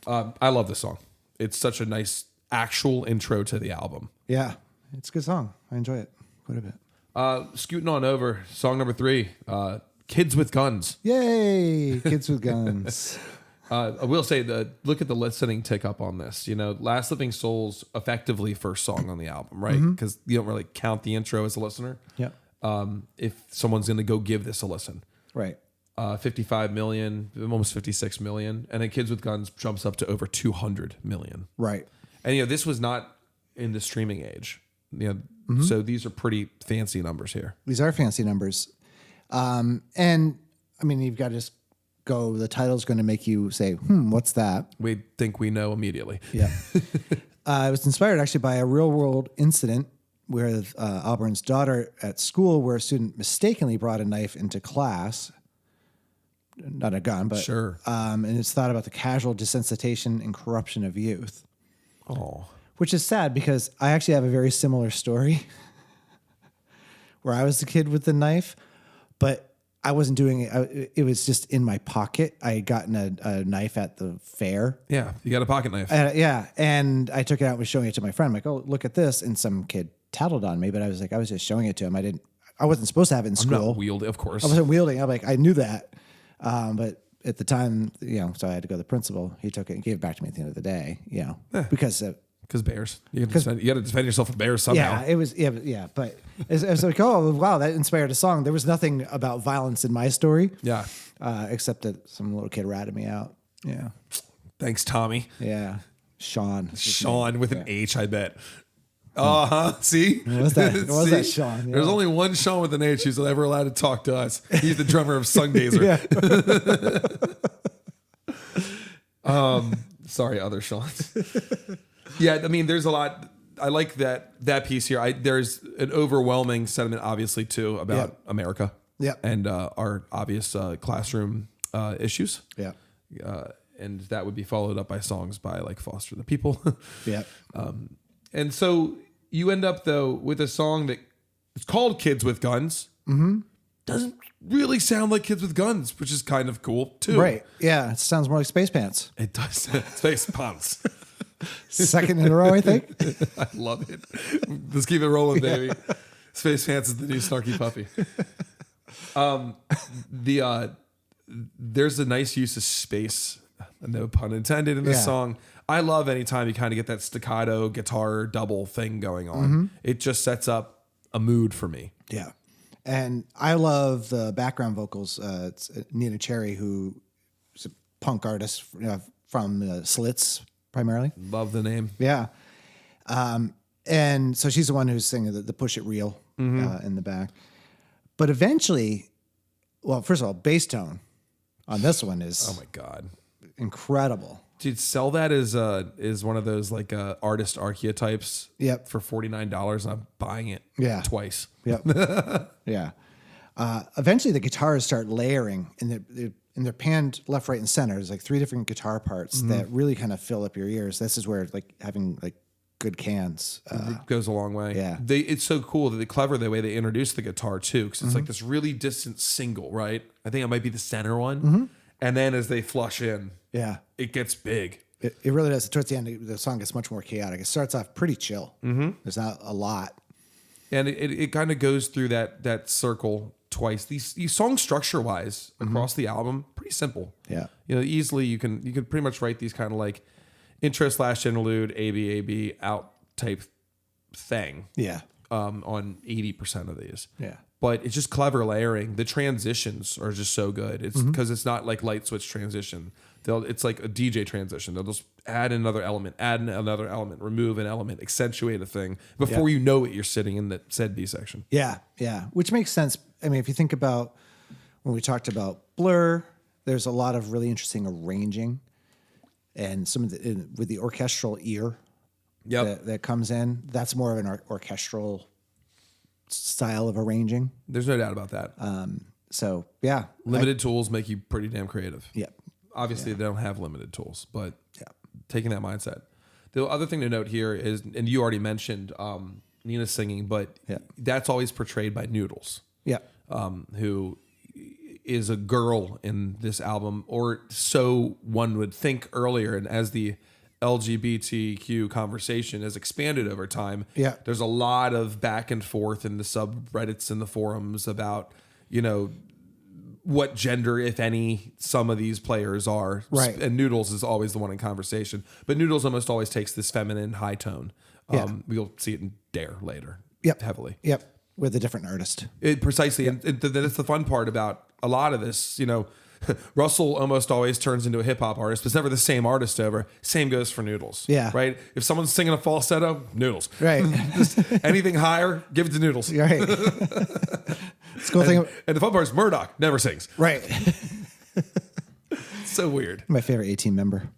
I love this song. It's such a nice actual intro to the album. Yeah. It's a good song. I enjoy it quite a bit. Scooting on over, song number 3, Kids with Guns. Yay! Kids with Guns. I will say look at the listening tick up on this. You know, Last Living Soul's effectively first song on the album, right? Because you don't really count the intro as a listener. Yeah. If someone's going to go give this a listen. Right. 55 million, almost 56 million. And then Kids with Guns jumps up to over 200 million. Right. And, you know, this was not in the streaming age. You know, so these are pretty fancy numbers here. These are fancy numbers. And I mean, you've got to just go, the title's going to make you say, what's that? We think we know immediately. Yeah. It was inspired actually by a real world incident where Albarn's daughter at school, where a student mistakenly brought a knife into class. Not a gun, but sure. And it's thought about the casual desensitization and corruption of youth. Oh, which is sad because I actually have a very similar story where I was the kid with the knife, but I wasn't doing it. It was just in my pocket. I had gotten a knife at the fair. yeah. You got a pocket knife. Yeah. And I took it out and was showing it to my friend. I'm like, oh, look at this. And some kid tattled on me, but I was just showing it to him. I wasn't supposed to have it in school. I'm not wielding, of course. I wasn't wielding. I'm like, I knew that. But at the time, so I had to go to the principal. He took it and gave it back to me at the end of the day, because bears. You got to defend yourself from bears somehow. Yeah, it was. Yeah. But it was like, oh wow, that inspired a song. There was nothing about violence in my story. Yeah. Except that some little kid ratted me out. Yeah. Thanks, Tommy. Yeah. Sean with an H, I bet. See? What was that? What was that, Sean? Yeah. There's only one Sean with an H who's ever allowed to talk to us. He's the drummer of Sungazer. Sorry, other Seans. Yeah, I mean, there's a lot. I like that piece here. There's an overwhelming sentiment, obviously, too, about America. Yeah. And our obvious classroom issues. Yeah. And that would be followed up by songs by like Foster the People. Yeah. And so you end up, though, with a song that it's called Kids with Guns. Mm-hmm. Doesn't really sound like Kids with Guns, which is kind of cool, too. Right. Yeah. It sounds more like Space Pants. It does. Space Pants. Second in a row, I think. I love it. Let's keep it rolling, baby. Space Pants is the new snarky puppy. There's a nice use of space, no pun intended, in this song. I love anytime you kind of get that staccato guitar double thing going on. It just sets up a mood for me. Yeah. And I love the background vocals. It's Neneh Cherry, who is a punk artist from Slits primarily. Love the name. Yeah. And so she's the one who's singing the Push It Real in the back. But eventually, well, first of all, bass tone on this one is Oh my God. incredible. Dude, sell that as one of those like artist archetypes. Yep. For $49. I'm buying it. Yeah. Twice. Yep. Yeah. Eventually, the guitars start layering, and they're panned left, right, and center. There's like 3 different guitar parts that really kind of fill up your ears. This is where like having like good cans. It goes a long way. Yeah. It's so cool that they're clever the way they introduce the guitar too, because it's like this really distant single, right? I think it might be the center one, and then as they flush in, Yeah. it gets big. It really does. Towards the end, the song gets much more chaotic. It starts off pretty chill. There's not a lot. And it kind of goes through that circle twice. These songs structure wise across the album, pretty simple. Yeah. Easily you can pretty much write these kind of like intro / interlude, AB out type thing. Yeah. On 80% of these. Yeah. But it's just clever layering. The transitions are just so good. It's because it's not like light switch transition. It's like a DJ transition. They'll just add another element, remove an element, accentuate a thing before you know it. You're sitting in the said B section. Yeah. Yeah. Which makes sense. I mean, if you think about when we talked about Blur, there's a lot of really interesting arranging and some of the with the orchestral ear that comes in. That's more of an orchestral style of arranging. There's no doubt about that. So yeah, Limited tools make you pretty damn creative. Yeah. Obviously, they don't have limited tools, but taking that mindset. The other thing to note here is, and you already mentioned Nina singing, but that's always portrayed by Noodles, who is a girl in this album, or so one would think earlier. And as the LGBTQ conversation has expanded over time, there's a lot of back and forth in the subreddits and the forums about, what gender, if any, some of these players are. Right. And Noodles is always the one in conversation. But Noodles almost always takes this feminine high tone. We'll see it in Dare later. Heavily. With a different artist. Precisely. And that's the fun part about a lot of this. Russell almost always turns into a hip hop artist, but it's never the same artist over. Same goes for Noodles. Yeah. Right? If someone's singing a falsetto, Noodles. Right. Just anything higher, give it to Noodles. Right. It's cool thing. And the fun part is Murdoch never sings. Right. So weird. My favorite A-Team member.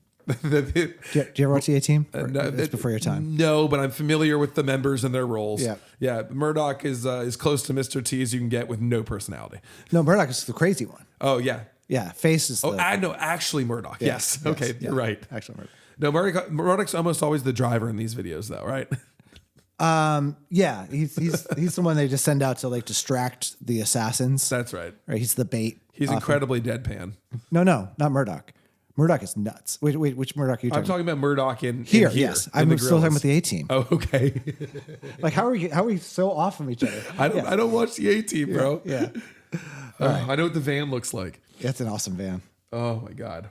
Do you ever watch the A-Team? No, it's before your time. No, but I'm familiar with the members and their roles. Yeah. Murdoch is as close to Mr. T as you can get with no personality. No, Murdoch is the crazy one. Oh yeah. Yeah, Face is. No, actually Murdoch. Yes. Okay, you're right. Actually Murdoch. No, Murdoch's almost always the driver in these videos, though, right? Yeah, he's the one they just send out to like distract the assassins. That's right. Right, he's the bait. He's incredibly deadpan. No, not Murdoch. Murdoch is nuts. Wait, which Murdoch are you talking about? I'm talking about Murdoch in here. Here, Yes, I'm still talking about the A-Team. Oh, okay. Like how are we so off from each other? I don't watch the A-Team, bro. Yeah. I know what the van looks like. It's an awesome van. Oh my god.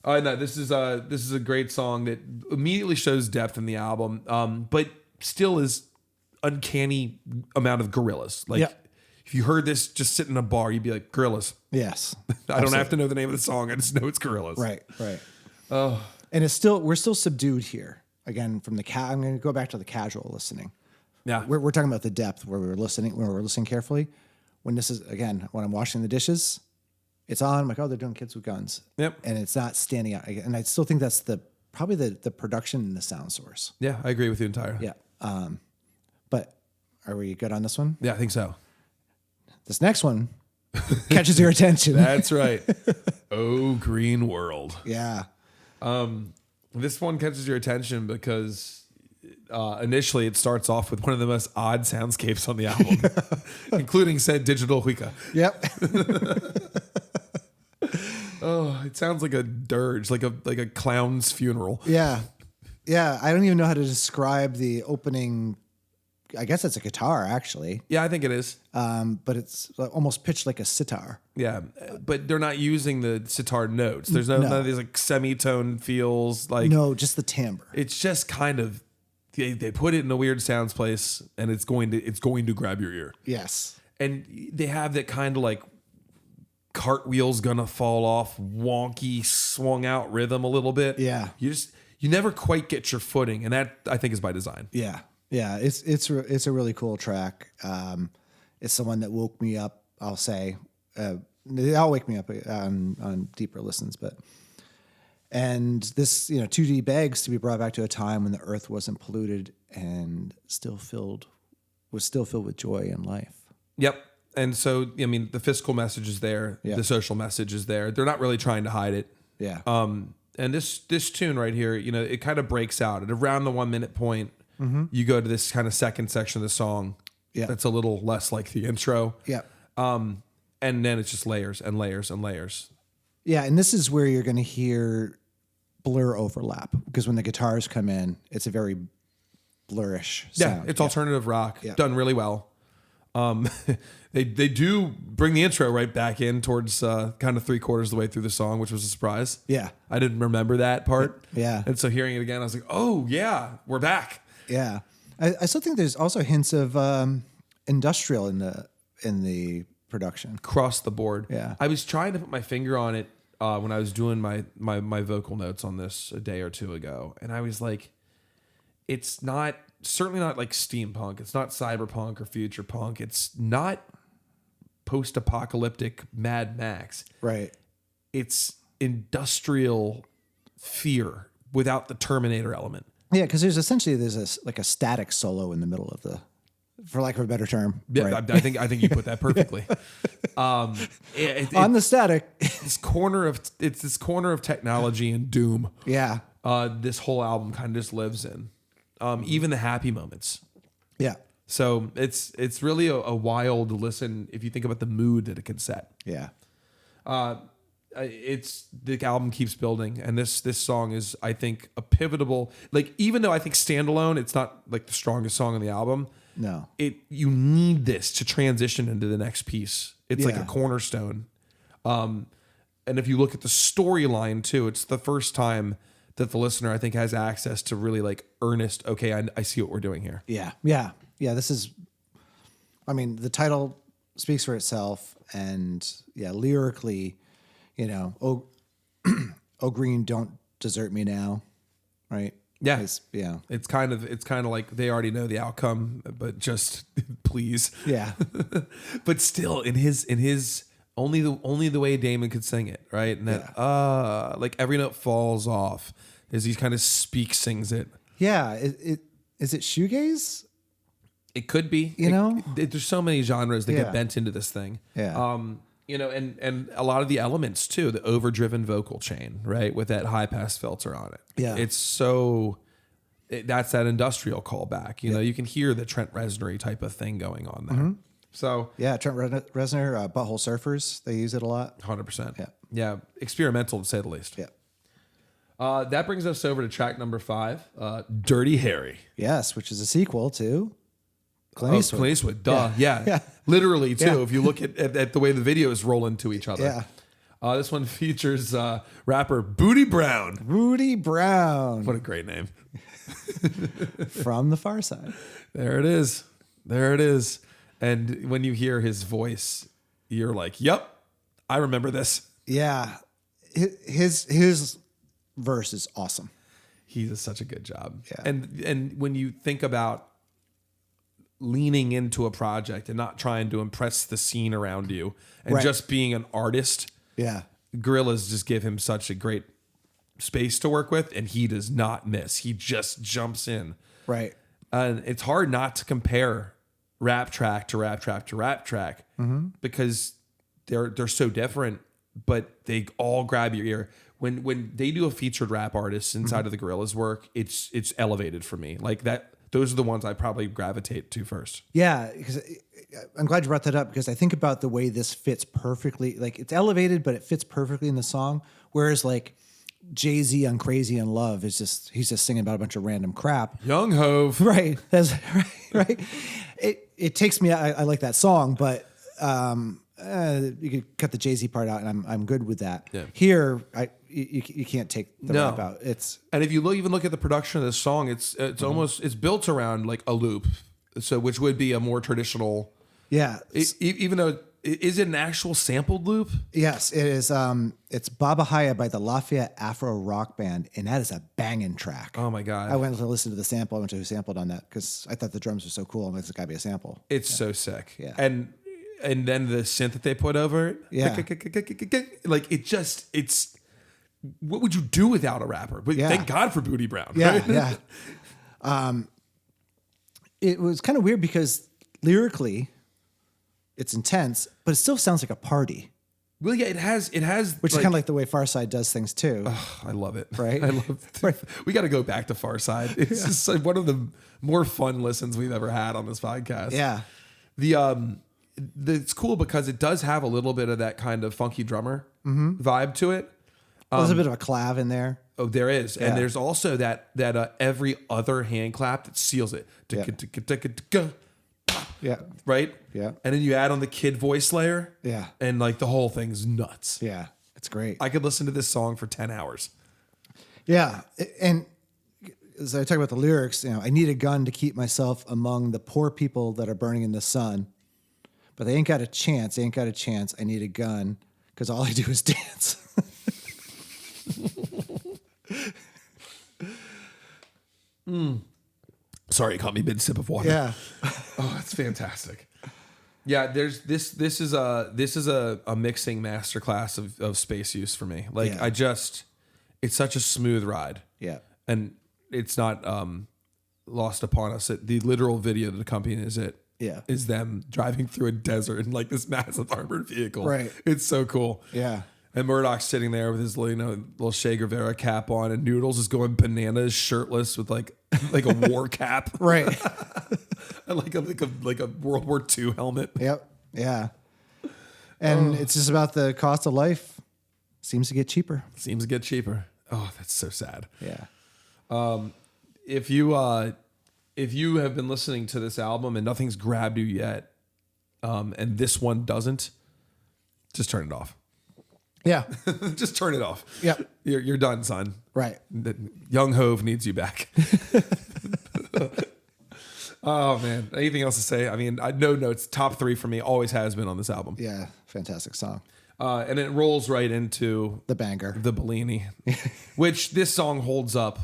Oh no, this is a great song that immediately shows depth in the album, but still is uncanny amount of Gorillaz. Like if you heard this just sit in a bar, you'd be like, Gorillaz. Yes. I don't have to know the name of the song. I just know it's Gorillaz. Right. Oh. And we're still subdued here. Again, from I'm going to go back to the casual listening. Yeah. We're talking about the depth where we're listening carefully. When I'm washing the dishes, it's on. I'm like, oh, they're doing Kids with Guns. Yep. And it's not standing out. And I still think that's probably the production and the sound source. Yeah, I agree with you entirely. Yeah. But are we good on this one? Yeah, I think so. This next one catches your attention. That's right. Oh, Green World. Yeah. This one catches your attention because initially it starts off with one of the most odd soundscapes on the album, including said digital huika. Yep. Oh, it sounds like a dirge, like a clown's funeral. Yeah. Yeah, I don't even know how to describe the opening. I guess it's a guitar, actually, Yeah, I think it is. but it's almost pitched like a sitar. Yeah, but they're not using the sitar notes. There's none of these like semitone feels. Like No, just the timbre. it's just kind of they put it in a weird sounds place, and it's going to grab your ear. Yes. And they have that kind of like cartwheels gonna fall off, wonky, swung out rhythm a little bit. Yeah. You never quite get your footing, and that I think is by design. Yeah. Yeah. It's a really cool track. It's the one that woke me up, I'll say. They all wake me up on deeper listens, and this, 2D begs to be brought back to a time when the earth wasn't polluted and was still filled with joy and life. Yep. And so, I mean, the fiscal message is there. Yeah. The social message is there. They're not really trying to hide it. Yeah. And this tune right here, it kind of breaks out at around the 1 minute point. You go to this kind of second section of the song. Yeah. That's a little less like the intro. Yeah. And then it's just layers and layers and layers. Yeah. And this is where you're going to hear blur overlap, because when the guitars come in, it's a very blurish sound. Yeah, it's alternative rock, Yeah. done really well. They do bring the intro right back in towards kind of 3/4 of the way through the song, which was a surprise. Yeah. I didn't remember that part. Yeah. And so hearing it again, I was like, oh yeah, we're back. Yeah. I still think there's also hints of industrial in the production. Across the board. Yeah. I was trying to put my finger on it when I was doing my vocal notes on this a day or two ago. And I was like, it's certainly not like steampunk. It's not cyberpunk or future punk. It's not post-apocalyptic Mad Max. Right. It's industrial fear without the Terminator element. Yeah, because there's a static solo in the middle of for lack of a better term. Yeah, right. I think you put that perfectly. On the static. This corner of technology and doom. Yeah. This whole album kind of just lives in. Even the happy moments. Yeah. So it's really a wild listen if you think about the mood that it can set. Yeah. The album keeps building, and this song is, I think, a pivotal. Like, even though I think standalone, it's not like the strongest song on the album. No. You need this to transition into the next piece. It's like Yeah. a cornerstone. And if you look at the storyline too, it's the first time that the listener, I think, has access to really like earnest. Okay, I see what we're doing here. Yeah. Yeah. Yeah. This is, I mean, the title speaks for itself, and lyrically, oh green, don't desert me now. Right. Yeah. It's kind of like they already know the outcome, but just please. Yeah. But still, in his only the way Damon could sing it, right? And that like every note falls off as he kind of sings it. Yeah. Is it shoegaze? It could be. There's so many genres that get bent into this thing. Yeah. And a lot of the elements too, the overdriven vocal chain, right, with that high pass filter on it. Yeah. It's that's that industrial callback. You can hear the Trent Reznor type of thing going on there. Mm-hmm. So Yeah, Trent Reznor, Butthole Surfers, they use it a lot. 100%. Yeah. Yeah. Experimental to say the least. Yeah. That brings us over to track number 5, Dirty Harry. Yes, which is a sequel to Clint Eastwood. Duh. Yeah. Literally, too, Yeah. if you look at the way the videos roll into each other. Yeah. This one features rapper Booty Brown. Rudy Brown What a great name. from The Far Side. There it is. And when you hear his voice, you're like, yep, I remember this. Yeah. His verse is awesome. He does such a good job. Yeah. And when you think about leaning into a project and not trying to impress the scene around you and Right. just being an artist, Yeah. Gorillaz just give him such a great space to work with, and he does not miss. He just jumps in. Right. And it's hard not to compare rap track to rap track to rap track because they're so different, but they all grab your ear. When they do a featured rap artist inside of the Gorillaz work, it's elevated for me. Like that. Those are the ones I probably gravitate to first. Yeah, because I'm glad you brought that up, because I think about the way this fits perfectly. Like, it's elevated, but it fits perfectly in the song. Whereas, like, Jay-Z on Crazy in Love is he's just singing about a bunch of random crap. Young Hove. Right. That's right. It takes me, I like that song, but you could cut the Jay-Z part out and I'm good with that. Yeah. Here, you can't take the rap out. And if you even look at the production of this song, it's almost, it's built around like a loop. So, which would be a more traditional. Yeah. Even though, is it an actual sampled loop? Yes, it is. It's Baba Haya by the Lafayette Afro Rock Band, and that is a banging track. Oh my God. I went to listen to the sample. I went to who sampled on that because I thought the drums were so cool. I'm like, it's got to be a sample. It's so sick. Yeah. And then the synth that they put over it. Yeah. Like it's what would you do without a rapper? But Yeah. thank God for Booty Brown. Yeah, Right? yeah. It was kind of weird because lyrically, it's intense, but it still sounds like a party. Well, yeah, it has, Which is kind of like the way Farside does things too. I love it. Right? I love it. Right. We got to go back to Farside. It's just like one of the more fun listens we've ever had on this podcast. Yeah. It's cool because it does have a little bit of that kind of funky drummer vibe to it. There's a bit of a clav in there. Oh, there is. Yeah. And there's also that every other hand clap that seals it. Yeah. Right? Yeah. And then you add on the kid voice layer. Yeah. And like the whole thing's nuts. Yeah. It's great. I could listen to this song for 10 hours. Yeah. And as I talk about the lyrics, I need a gun to keep myself among the poor people that are burning in the sun. But they ain't got a chance. They ain't got a chance. I need a gun because all I do is dance. Sorry, it caught me mid sip of water. Yeah. Oh, that's fantastic. Yeah, there's this is a mixing masterclass of space use for me. Like Yeah. it's such a smooth ride. Yeah. And it's not lost upon us that the literal video that accompanies it is them driving through a desert in like this massive armored vehicle. Right. It's so cool. Yeah. And Murdoch's sitting there with his little Che Guevara cap on, and Noodles is going bananas, shirtless with like a war cap, Right. and like a World War II helmet. Yep. Yeah. And it's just about the cost of life seems to get cheaper. Seems to get cheaper. Oh, that's so sad. Yeah. If you have been listening to this album and nothing's grabbed you yet, and this one doesn't, just turn it off. Yeah. Just turn it off. Yep. You're done, son. Right. Young Hove needs you back. Oh man. Anything else to say? I mean, no notes. Top 3 for me. Always has been on this album. Yeah. Fantastic song. And it rolls right into The banger. the Bellini, which this song holds up.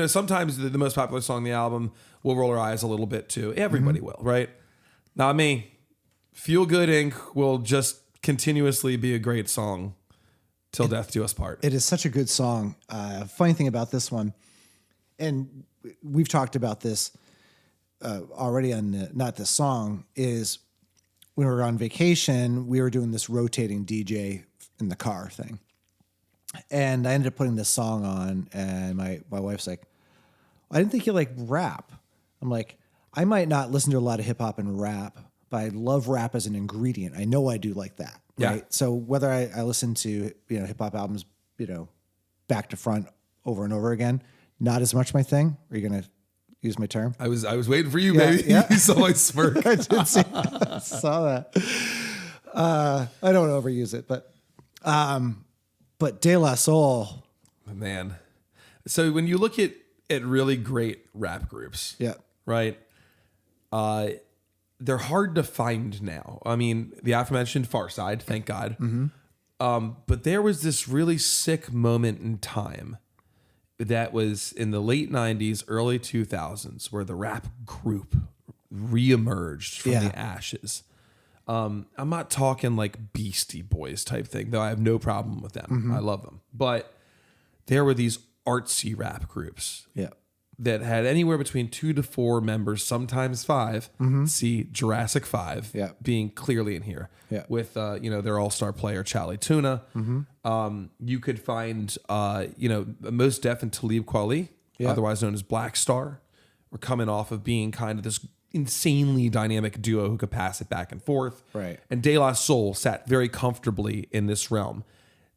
Sometimes the most popular song on the album will roll our eyes a little bit too. Everybody will, right? Not me. Feel Good Inc. will just continuously be a great song till death do us part. It is such a good song. Funny thing about this one, and we've talked about this already on not this song, is when we were on vacation, we were doing this rotating DJ in the car thing. And I ended up putting this song on, and my wife's like, I didn't think you like rap. I'm like, I might not listen to a lot of hip hop and rap, but I love rap as an ingredient. I know I do like that. Right. Yeah. So whether I listen to, hip hop albums, back to front over and over again, not as much my thing. Are you going to use my term? I was waiting for you, baby. Yeah. You saw my smirk. I did see that. Saw that. I don't overuse it, but De La Soul. Man. So when you look at really great rap groups, Yeah. right? They're hard to find now. I mean, the aforementioned Farside, thank God. But there was this really sick moment in time that was in the late 90s, early 2000s, where the rap group reemerged from the ashes. I'm not talking like Beastie Boys type thing, though I have no problem with them. I love them. But there were these artsy rap groups. Yeah. That had anywhere between 2 to 4 members, sometimes 5. See Jurassic 5 being clearly in here. Yeah. With their all-star player Charlie Tuna. You could find Mos Def and Talib Kweli, otherwise known as Black Star, were coming off of being kind of this insanely dynamic duo who could pass it back and forth. Right. And De La Soul sat very comfortably in this realm.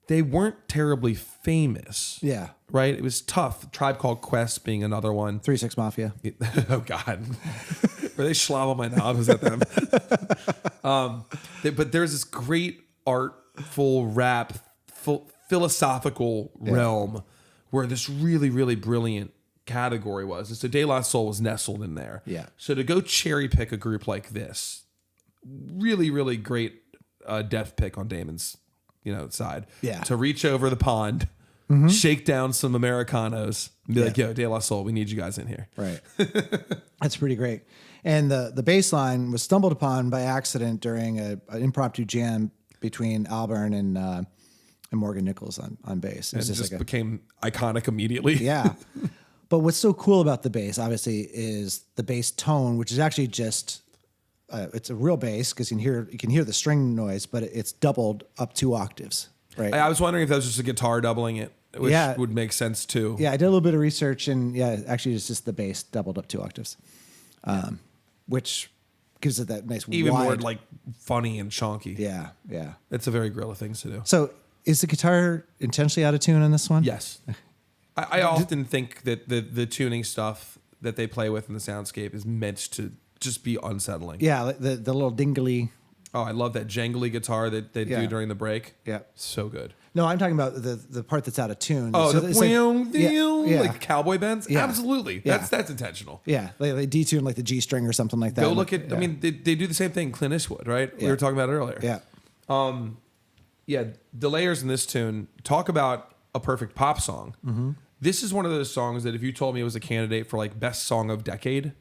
they weren't terribly famous. Yeah. Right? It was tough. Tribe Called Quest being another one. 3 6 Mafia. Oh God. Were they schlab my knob? Was that them? But there's this great artful rap, philosophical realm where this really, really brilliant category was. And so De La Soul was nestled in there. Yeah. So to go cherry pick a group like this, really, really great depth pick on Damon's, side. Yeah. To reach over the pond, shake down some Americanos, and be like, yo, De La Soul, we need you guys in here. Right. That's pretty great. And the bass line was stumbled upon by accident during an impromptu jam between Albarn and Morgan Nichols on bass. It And was just like became iconic immediately. yeah. But what's so cool about the bass, obviously, is the bass tone, which is actually just it's a real bass because you can hear the string noise, but it's doubled up 2 octaves. Right. I was wondering if that was just a guitar doubling it, which Yeah. would make sense too. Yeah, I did a little bit of research, and actually, it's just the bass doubled up 2 octaves, which gives it that nice Even wide, more like funny and chonky. Yeah. It's a very Gorilla thing to do. So, is the guitar intentionally out of tune on this one? Yes. I often think that the tuning stuff that they play with in the soundscape is meant to just be unsettling. Yeah, like the little dingly. Oh, I love that jangly guitar that they Yeah. do during the break. Yeah. So good. No, I'm talking about the part that's out of tune. Oh, So the it's like- yeah. like cowboy bends? Yeah. Absolutely. Yeah. That's intentional. Yeah, they detune like the G string or something like that. Go look at, Yeah. I mean, they do the same thing, Clint Eastwood, right? We Yeah. were talking about it earlier. Yeah. Yeah, the layers in this tune, talk about a perfect pop song. Mm-hmm. This is one of those songs that if you told me it was a candidate for like best song of decade,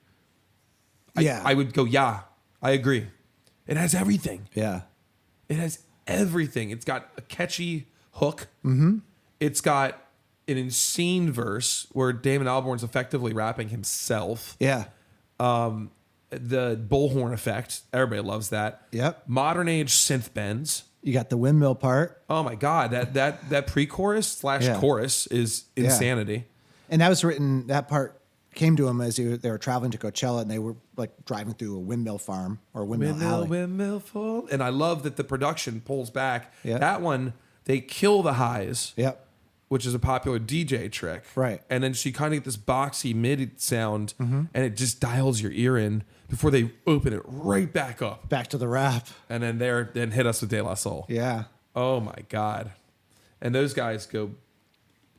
I would go, yeah, I agree. It has everything. Yeah. It has everything. It's got a catchy hook. Mm-hmm. It's got an insane verse where Damon Albarn's effectively rapping himself. Yeah. The bullhorn effect, everybody loves that. Yep. Modern age synth bends. You got the windmill part. Oh my God, that pre-chorus / Yeah. chorus is Yeah. insanity. And that was written, that part came to him as they were traveling to Coachella, and they were like driving through a windmill farm or windmill alley. Windmill fall. And I love that the production pulls back. Yeah. That one, they kill the highs, Yep. which is a popular DJ trick. Right. And then she kind of get this boxy mid sound, and it just dials your ear in before they open it right back up. Back to the rap. And then hit us with De La Soul. Yeah. Oh my God. And those guys go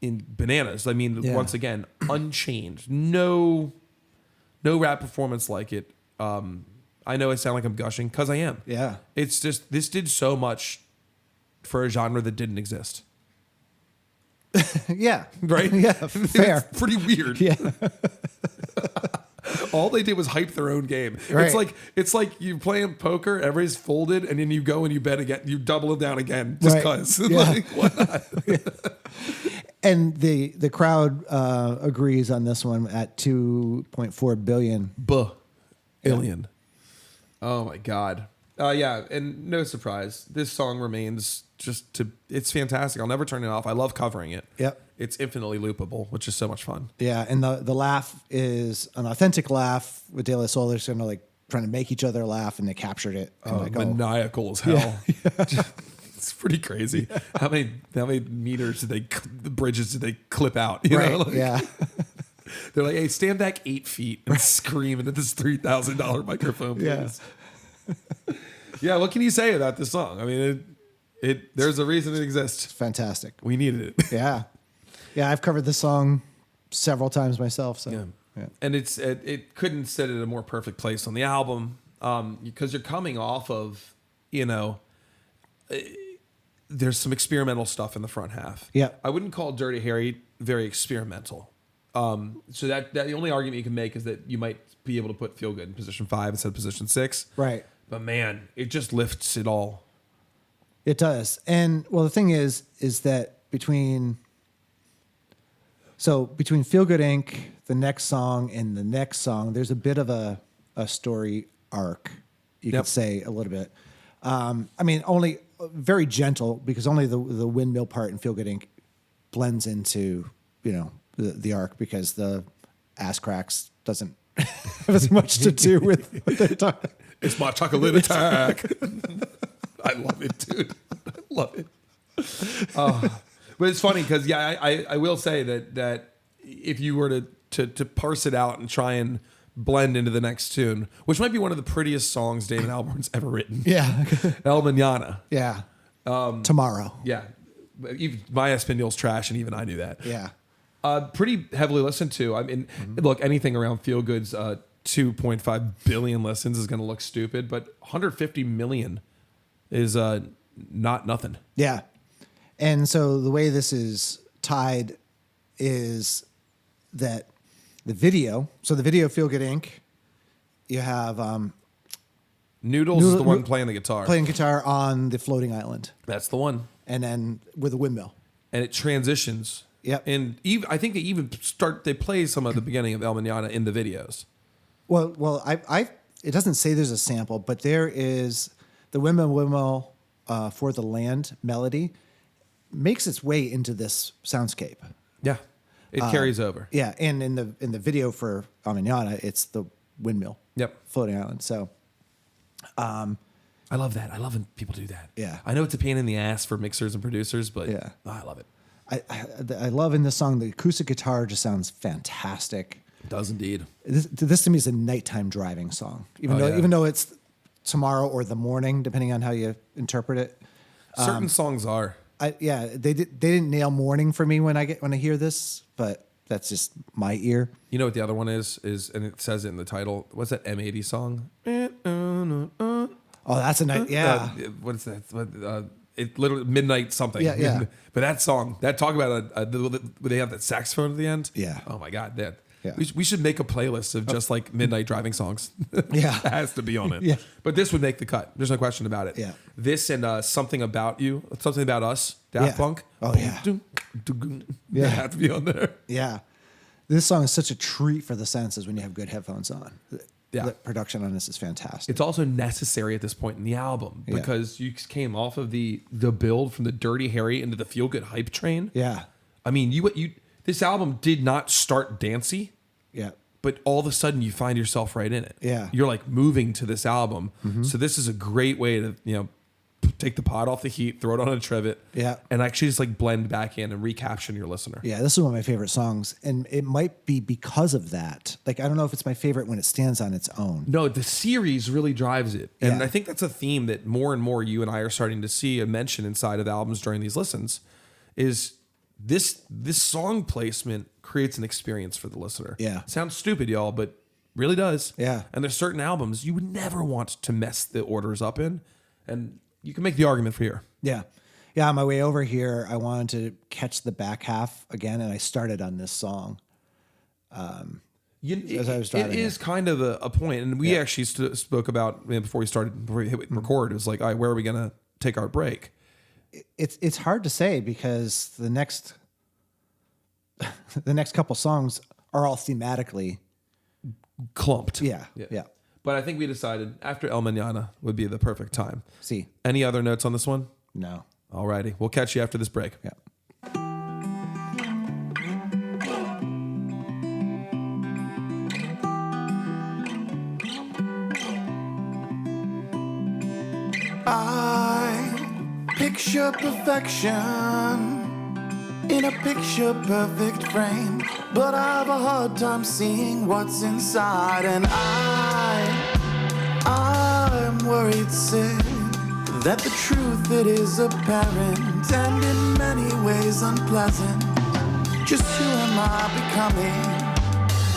in bananas. I mean, Yeah. once again, unchanged. No rap performance like it. I know I sound like I'm gushing because I am. Yeah. It's just, this did so much for a genre that didn't exist. Yeah. Right? Yeah. Fair. It's pretty weird. Yeah. All they did was hype their own game. Right. It's like you playing poker, everybody's folded, and then you go and you bet again. You double it down again just Right. because. Yeah. Like, why not? And the crowd agrees on this one at 2.4 billion. Buh. Alien. Oh my God. Yeah, and no surprise. This song remains it's fantastic. I'll never turn it off. I love covering it. Yep. It's infinitely loopable, which is so much fun. Yeah, and the laugh is an authentic laugh with De La Soul. They're kind of like trying to make each other laugh, and they captured it. And Maniacal as hell. It's pretty crazy. How many meters the bridges did they clip out? You right? know? Like, Yeah. They're like, hey, stand back 8 feet and scream into this $3,000 microphone, please. Yeah. Yeah, what can you say about this song? I mean, there's a reason it exists. Fantastic. We needed it. Yeah. Yeah, I've covered this song several times myself. So Yeah. And it couldn't sit at a more perfect place on the album because you're coming off of, there's some experimental stuff in the front half. Yeah. I wouldn't call Dirty Harry very experimental. So that the only argument you can make is that you might be able to put Feel Good in position 5 instead of position 6. Right. But man, it just lifts it all. It does. And well, the thing is that between Feel Good Inc., the next song, and the next song, there's a bit of a story arc, you Yep. could say a little bit. I mean, only very gentle because only the windmill part in Feel Good Inc. blends into, the arc because the ass cracks doesn't have as much to do with what they're talking. It's my chocolate attack. I love it, dude. I love it. But it's funny because I will say that if you were to parse it out and try and blend into the next tune, which might be one of the prettiest songs Damon Albarn's ever written. Yeah. El Manana. Yeah. Tomorrow. Yeah. Even my Espanol's trash, and even I knew that. Yeah. Pretty heavily listened to. I mean, look, anything around Feel Good's 2.5 billion listens is going to look stupid, but 150 million is not nothing. Yeah. And so the way this is tied is that the video, so the video Feel Good Inc., you have Noodles is the one playing the guitar. Playing guitar on the floating island. That's the one. And then with a windmill. And it transitions. Yep. And even, I think they play some of the beginning of El Manana in the videos. Well, it doesn't say there's a sample, but there is the windmill for the land melody makes its way into this soundscape. Yeah. It carries over. Yeah, and in the video for El Manana, it's the windmill. Yep. Floating island. So I love that. I love when people do that. Yeah. I know it's a pain in the ass for mixers and producers, but Yeah. I love it. I love in this song the acoustic guitar just sounds fantastic. It does indeed. This to me is a nighttime driving song, even though it's tomorrow or the morning, depending on how you interpret it. Certain songs are. They didn't nail morning for me when I hear this, but that's just my ear. You know what the other one is, and it says it in the title. What's that M80 song? Oh, that's a night. Yeah. What is that? It literally midnight something. Yeah. But that song, talk about they have that saxophone at the end. Yeah. Oh my God, that. Yeah. We should make a playlist of just like midnight driving songs. Yeah. That has to be on it. Yeah. But this would make the cut. There's no question about it. Yeah. This and Something About You, Something About Us, Daft Yeah. Punk. Oh, yeah. Yeah. Have to be on there. Yeah. This song is such a treat for the senses when you have good headphones on. Yeah. The production on this is fantastic. It's also necessary at this point in the album because you came off of the build from the Dirty Harry into the Feel Good hype train. Yeah. I mean, this album did not start dancey, Yeah. but all of a sudden you find yourself right in it. Yeah. You're like moving to this album. So this is a great way to, take the pot off the heat, throw it on a trivet, Yeah. and actually just like blend back in and recapture your listener. Yeah, this is one of my favorite songs, and it might be because of that. Like, I don't know if it's my favorite when it stands on its own. No, the series really drives it. And Yeah. I think that's a theme that more and more you and I are starting to see a mention inside of albums during these listens is this song placement creates an experience for the listener. Yeah. Sounds stupid, y'all, but really does. Yeah. And there's certain albums you would never want to mess the orders up in. And you can make the argument for here. Yeah. Yeah, on my way over here, I wanted to catch the back half again, and I started on this song. As I was driving it is kind of a point, and we actually spoke about before we hit record. It was like, all right, where are we going to take our break? It's hard to say because the next couple songs are all thematically Clumped. yeah. But I think we decided after El Manana would be the perfect time. See, Any other notes on this one? no, Alrighty, we'll catch you after this break. yeah. I picture perfection in a picture perfect frame, but I have a hard time seeing what's inside, and I'm worried sick that the truth it is apparent and in many ways unpleasant. Just who am I becoming?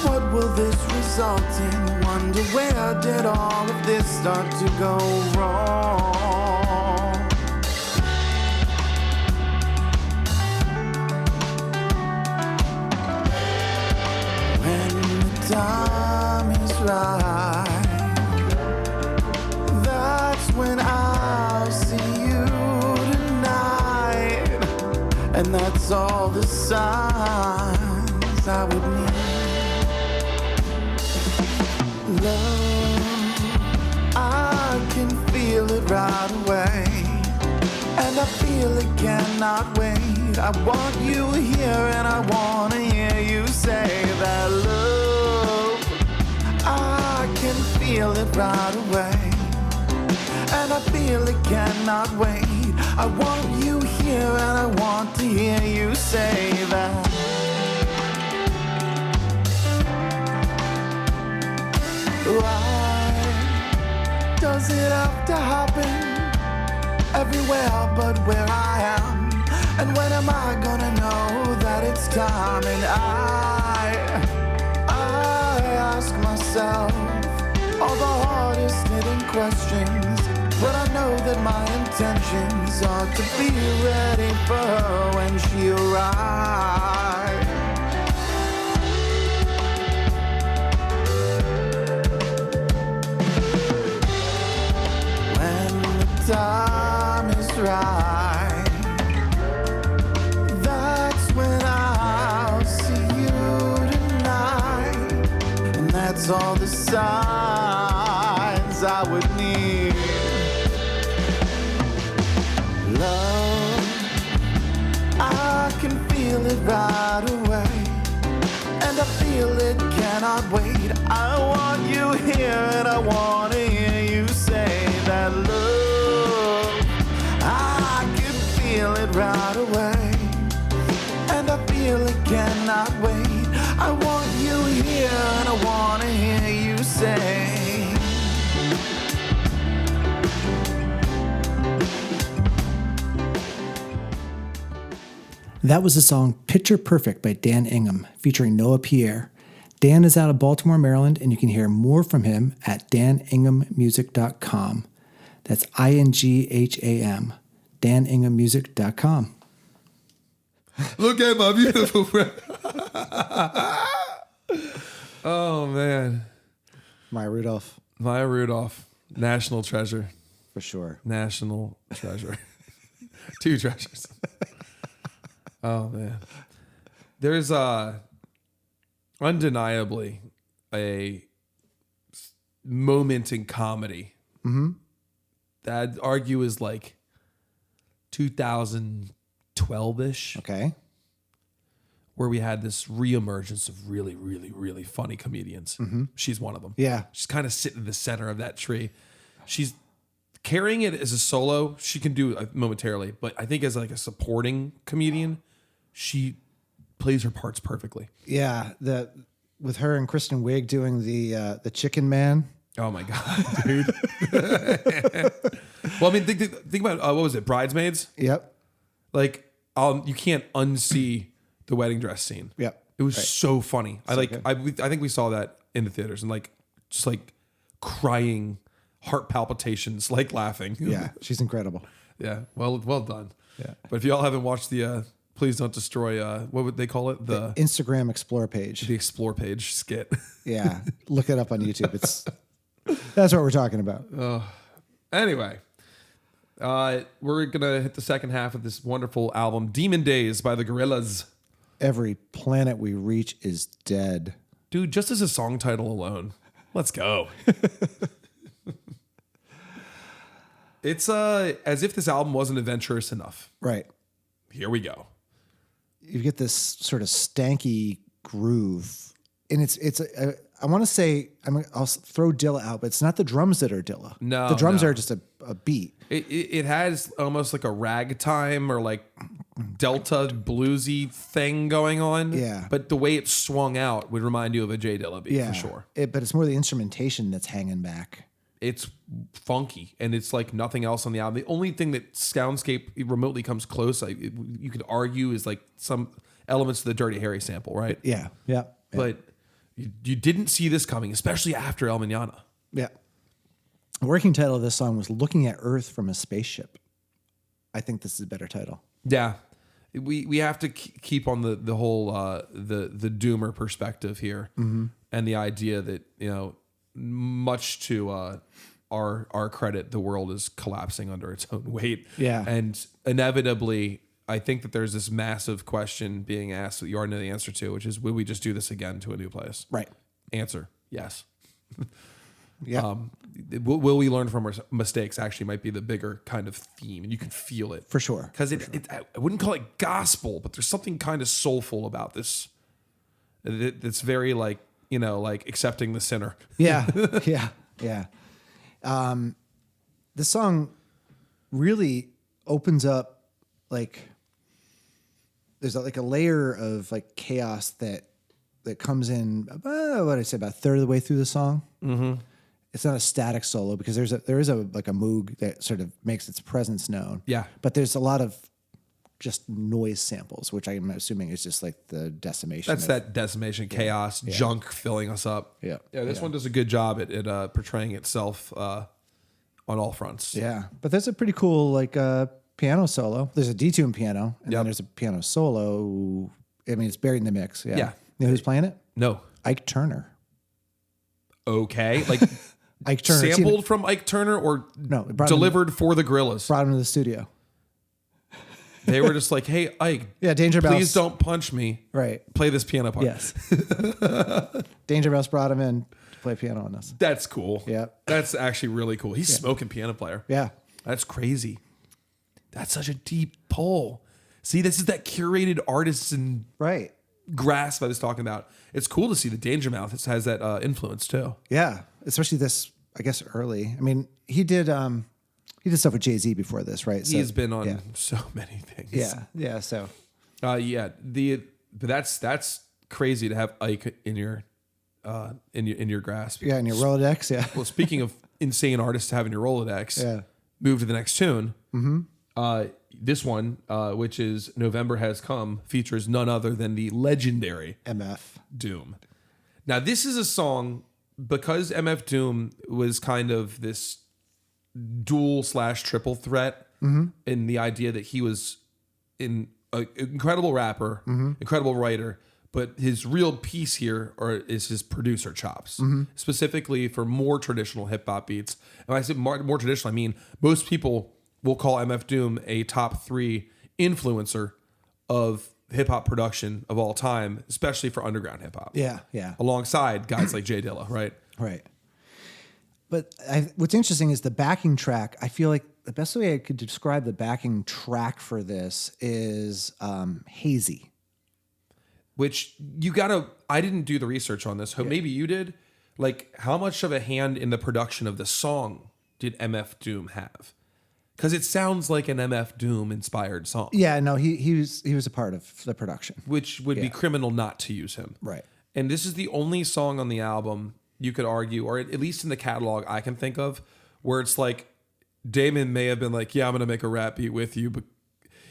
What will this result in? Wonder where did all of this start to go wrong? When the time is right, that's when I'll see you tonight. And that's all the signs I would need. Love, I can feel it right away, and I feel it cannot wait. I want you here and I want to hear you say that. Love, I can feel it right away, and I feel it cannot wait. I want you here anywhere but where I am. And when am I gonna know that it's time? And I ask myself all the hardest knitting questions, but I know that my intentions are to be ready for her when she arrives. When the time is right, that's when I'll see you tonight. And that's all the signs I would need. Love, I can feel it right away, and I feel it cannot wait. I want you here, and I want to hear you say that. Love, I can feel it right away, and I feel it cannot wait. I want you here, and I want to hear you say. That was the song Picture Perfect by Dan Ingham, featuring Noah Pierre. Dan is out of Baltimore, Maryland, and you can hear more from him at daninghammusic.com. That's INGHAM, daninghammusic.com. Look at my beautiful friend. Oh, man. Maya Rudolph, Maya Rudolph, national treasure. for sure. National treasure. Two treasures. Oh, man. There's undeniably a moment in comedy that I'd argue is like 2012-ish, Okay. where we had this reemergence of really, really, really funny comedians. She's one of them. Yeah. She's kind of sitting in the center of that tree. She's carrying it as a solo. She can do it momentarily, but I think as like a supporting comedian, she plays her parts perfectly. Yeah. With her and Kristen Wiig doing the Chicken Man. Oh my God, dude. Well, I mean, think about, what was it? Bridesmaids? Yep. Like, you can't unsee the wedding dress scene. Yep. It was so funny. I think we saw that in the theaters and like, just like crying, heart palpitations, like laughing. Yeah. She's incredible. Yeah. Well done. Yeah. But if y'all haven't watched the, Please Don't Destroy, what would they call it? The Instagram Explore page. The Explore page skit. Yeah. Look it up on YouTube. That's what we're talking about. Anyway, we're going to hit the second half of this wonderful album, Demon Days by the Gorillaz. Every planet we reach is dead. Dude, just as a song title alone, let's go. It's as if this album wasn't adventurous enough. Right. Here we go. You get this sort of stanky groove. And I want to say, I'll throw Dilla out, but it's not the drums that are Dilla. No, the drums no. are just a beat. It has almost like a ragtime or like Delta bluesy thing going on. Yeah. But the way it swung out would remind you of a J Dilla beat Yeah, for sure. But it's more the instrumentation that's hanging back. It's funky and it's like nothing else on the album. The only thing that Soundscape remotely comes close, you could argue, is like some elements of the Dirty Harry sample, right? Yeah. Yeah. But you didn't see this coming, especially after El Mañana. Yeah. The working title of this song was Looking at Earth from a Spaceship. I think this is a better title. Yeah. We have to keep on the whole the doomer perspective here, and the idea that, you know, much to our credit, the world is collapsing under its own weight. Yeah. And inevitably, I think that there's this massive question being asked that you already know the answer to, which is, will we just do this again to a new place? Right. Answer, yes. Yeah. Will we learn from our mistakes actually might be the bigger kind of theme, and you can feel it. For sure. Because I wouldn't call it gospel, but there's something kind of soulful about this. That's very like, you know, like accepting the sinner. Yeah. Yeah. Yeah. This song really opens up, like, there's like a layer of like chaos that comes in about, what I say, about a third of the way through the song. Mm-hmm. it's not a static solo because there is a like a moog that sort of makes its presence known. Yeah. But there's a lot of just noise samples, which I'm assuming is just like the decimation. That's that decimation, chaos, junk filling us up. Yeah. Yeah, this one does a good job at portraying itself on all fronts. Yeah. But there's a pretty cool like piano solo. There's a detuned piano, and then there's a piano solo. I mean, it's buried in the mix. Yeah. Yeah. You know who's playing it? No. Ike Turner. Okay. Like Ike Turner. sampled from Ike Turner or No, delivered for the Gorillaz? Brought him to the studio. They were just like, hey, Ike, Yeah, Danger Mouse. please don't punch me. Right. Play this piano part. Yes. Danger Mouse brought him in to play piano on this. That's cool. Yeah. That's actually really cool. He's smoking piano player. Yeah. That's crazy. That's such a deep pull. See, this is that curated artisan Right. grasp I was talking about. It's cool to see the Danger Mouse has that influence too. Yeah. Especially this, I guess, early. I mean, he did stuff with Jay-Z before this, right? He's been on so many things. Yeah. Yeah. So But that's crazy to have Ike in your grasp. yeah, in your Rolodex, yeah. Well, speaking of insane artists to have in your Rolodex, Yeah. move to the next tune. Mm-hmm. This one, which is November Has Come, features none other than the legendary MF Doom. Now, this is a song because MF Doom was kind of this dual/triple threat in the idea that he was an incredible rapper, incredible writer, but his real piece here is his producer chops, specifically for more traditional hip hop beats. And when I say more traditional, I mean most people will call MF Doom a top 3 influencer of hip hop production of all time, especially for underground hip hop. Yeah, yeah. Alongside guys like Jay Dilla, right? Right. But what's interesting is the backing track. I feel like the best way I could describe the backing track for this is hazy. Which I didn't do the research on this. Maybe you did. Like, how much of a hand in the production of the song did MF Doom have? Because it sounds like an MF Doom inspired song. Yeah, no, he was a part of the production. Which would be criminal not to use him. Right. And this is the only song on the album, you could argue, or at least in the catalog I can think of, where it's like Damon may have been like, yeah, I'm going to make a rap beat with you, but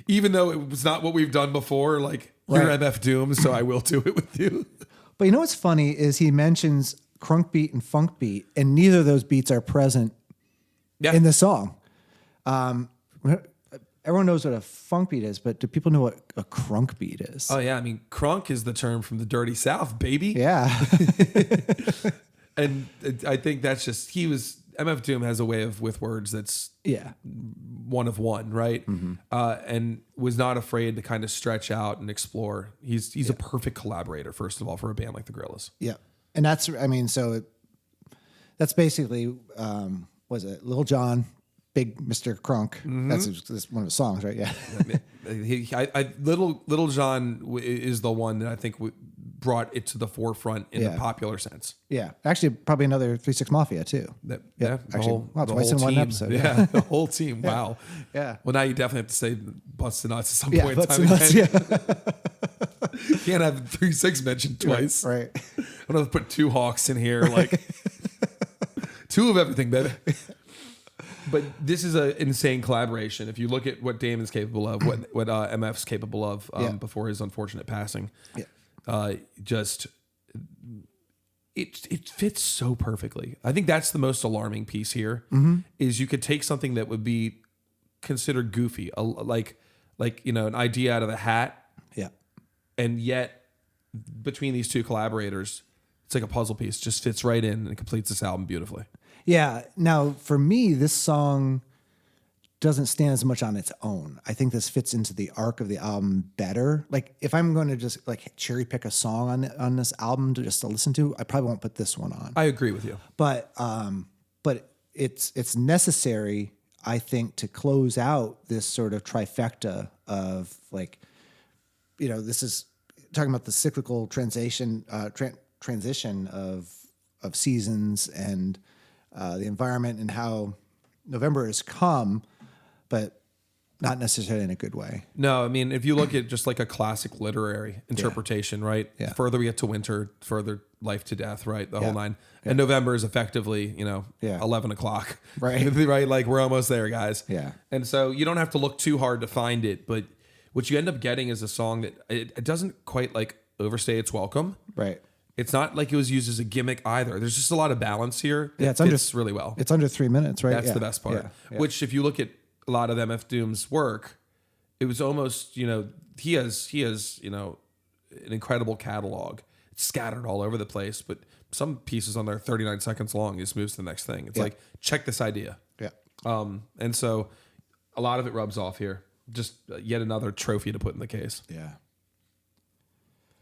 even though it was not what we've done before, like, you're MF Doom, so I will do it with you. But you know what's funny is he mentions crunk beat and funk beat, and neither of those beats are present in the song. Everyone knows what a funk beat is, but do people know what a crunk beat is? Oh, yeah. I mean, crunk is the term from the Dirty South, baby. Yeah. And I think that's just, MF Doom has a way with words that's one of one, right? Mm-hmm. And was not afraid to kind of stretch out and explore. He's a perfect collaborator, first of all, for a band like the Gorillaz. Yeah. And that's basically, was it Lil Jon, Big Mr. Crunk? Mm-hmm. That's one of his songs, right? Yeah. Little John is the one that I think brought it to the forefront in the popular sense. Yeah. Actually, probably another 3 6 Mafia, too. Twice in one episode. Yeah, the whole team. Yeah. Wow. Yeah. Well, now you definitely have to say Bustin' Nuts at some Yeah, point in time. Nuts, yeah. Can't have 3 6 mentioned twice. Right. I'm going to put 2 Hawks in here. Like, 2 of everything, baby. But this is an insane collaboration. If you look at what Damon's capable of, what MF's capable of before his unfortunate passing, it fits so perfectly. I think that's the most alarming piece here. Is you could take something that would be considered goofy, like an idea out of the hat, and yet between these 2 collaborators, it's like a puzzle piece. Just fits right in and completes this album beautifully. Yeah. Now, for me, this song doesn't stand as much on its own. I think this fits into the arc of the album better. Like, if I'm going to just like cherry pick a song on this album to listen to, I probably won't put this one on. I agree with you. But it's necessary, I think, to close out this sort of trifecta of like, this is talking about the cyclical transition of seasons and the environment and how November has come, but not necessarily in a good way. No, I mean, if you look at just like a classic literary interpretation, right? Yeah. The further we get to winter, further life to death, right? The Yeah. whole nine. And November is effectively, Yeah. 11 o'clock. Right. Right? Like we're almost there, guys. Yeah. And so you don't have to look too hard to find it, but what you end up getting is a song that it doesn't quite like overstay its welcome. Right. It's not like it was used as a gimmick either. There's just a lot of balance here. Yeah, It fits really well. It's under 3 minutes, right? That's the best part. Yeah. Yeah. Which, if you look at a lot of MF Doom's work, it was almost, he has, an incredible catalog. It's scattered all over the place, but some pieces on there 39 seconds long. He just moves to the next thing. It's like, check this idea. Yeah. And so a lot of it rubs off here. Just yet another trophy to put in the case. Yeah.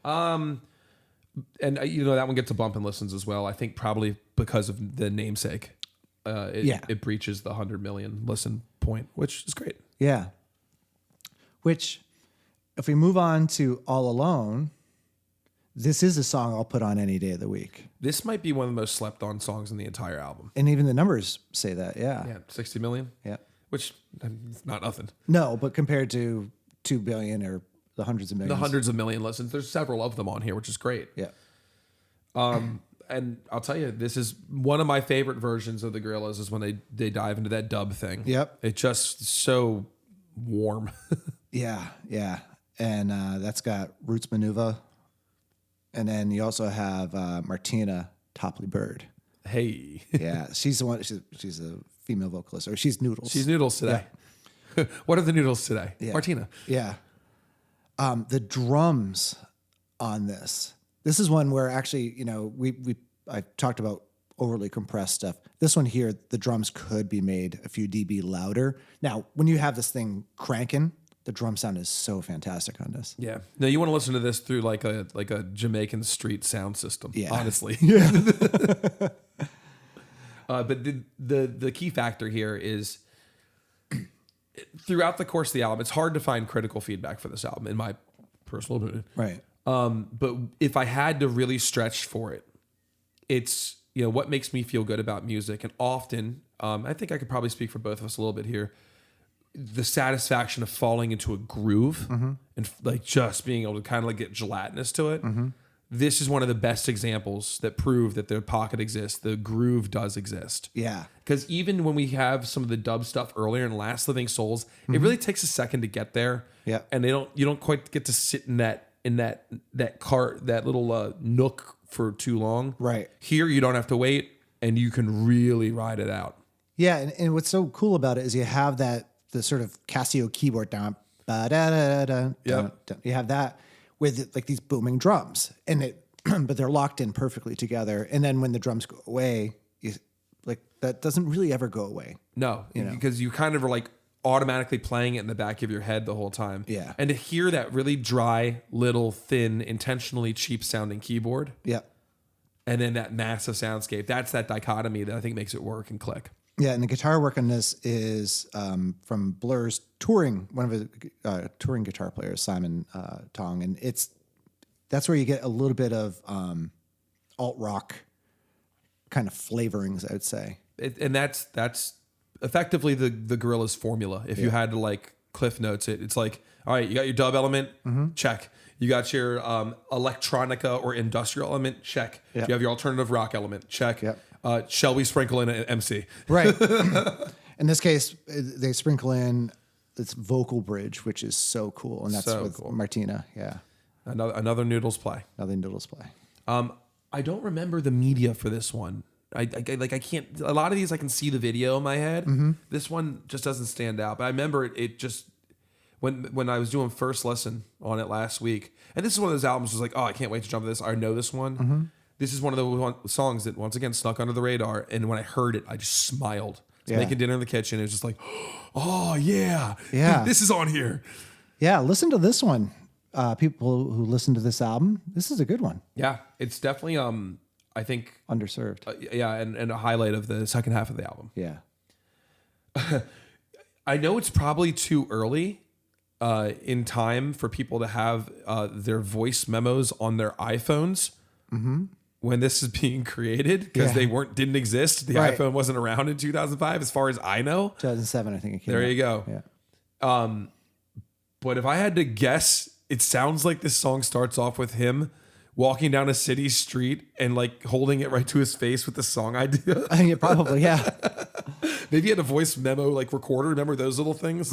And that one gets a bump and listens as well. I think probably because of the namesake. It breaches the 100 million listen point, which is great. Yeah. Which, if we move on to All Alone, this is a song I'll put on any day of the week. This might be one of the most slept on songs in the entire album. And even the numbers say that. Yeah. Yeah, 60 million. Yeah. Which is not nothing. No, but compared to 2 billion or the hundreds of millions. The hundreds of million listens. There's several of them on here, which is great. Yeah. And I'll tell you, this is one of my favorite versions of the Gorillaz is when they dive into that dub thing. Yep. It's just so warm. Yeah. Yeah. And that's got Roots Manuva. And then you also have Martina Topley Bird. Hey. Yeah. She's the one. She's a female vocalist. Or she's Noodles. She's Noodles today. Yeah. What are the Noodles today? Yeah. Martina. Yeah. The drums on this. This is one where actually, I talked about overly compressed stuff. This one here, the drums could be made a few dB louder. Now, when you have this thing cranking, the drum sound is so fantastic on this. Yeah. No, you want to listen to this through like a Jamaican street sound system. Yeah. Honestly. Yeah. But the key factor here is throughout the course of the album, it's hard to find critical feedback for this album, in my personal opinion. Right. But if I had to really stretch for it, it's, what makes me feel good about music. And often, I think I could probably speak for both of us a little bit here, the satisfaction of falling into a groove and like just being able to kind of like get gelatinous to it. This is one of the best examples that prove that the pocket exists. The groove does exist. Yeah. Because even when we have some of the dub stuff earlier in Last Living Souls, it really takes a second to get there. Yeah. And you don't quite get to sit in that little nook for too long. Right. Here you don't have to wait and you can really ride it out. Yeah. And what's so cool about it is you have the sort of Casio keyboard down. You have that with like these booming drums but they're locked in perfectly together. And then when the drums go away, that doesn't really ever go away. No, because you kind of are like automatically playing it in the back of your head the whole time. Yeah. And to hear that really dry, little, thin, intentionally cheap sounding keyboard. Yeah. And And then that massive soundscape, that's that dichotomy that I think makes it work and click. Yeah, and the guitar work on this is from Blur's touring, one of his touring guitar players, Simon Tong, and that's where you get a little bit of alt rock kind of flavorings, I would say. And that's effectively the Gorillaz formula. If you had to like cliff notes it, it's like, all right, you got your dub element, check. You got your electronica or industrial element, check. Yep. You have your alternative rock element, check. Yep. Shall we sprinkle in an MC? Right. In this case, they sprinkle in this vocal bridge, which is so cool, and that's So with cool. Martina. Yeah, Another Noodles play. another Noodles play. I don't remember the media for this one. I can't. A lot of these I can see the video in my head. This one just doesn't stand out. But I remember it just when I was doing first listen on it last week, and this is one of those albums was like, oh, I can't wait to jump to this. I know this one. This is one of the songs that once again snuck under the radar. And when I heard it, I just smiled. Yeah. Making dinner in the kitchen. It was just like, oh yeah, Yeah. this is on here. Yeah, listen to this one. People who listen to this album, this is a good one. Yeah, it's definitely I think Underserved. and a highlight of the second half of the album. Yeah. I know it's probably too early in time for people to have their voice memos on their iPhones when this is being created because they didn't exist. The Right. iPhone wasn't around in 2005, as far as I know. 2007, I think it came There out. you go. Yeah. But if I had to guess, it sounds like this song starts off with him walking down a city street and like holding it right to his face with the song idea. Yeah, probably, yeah. Maybe he had a voice memo like recorder. Remember those little things?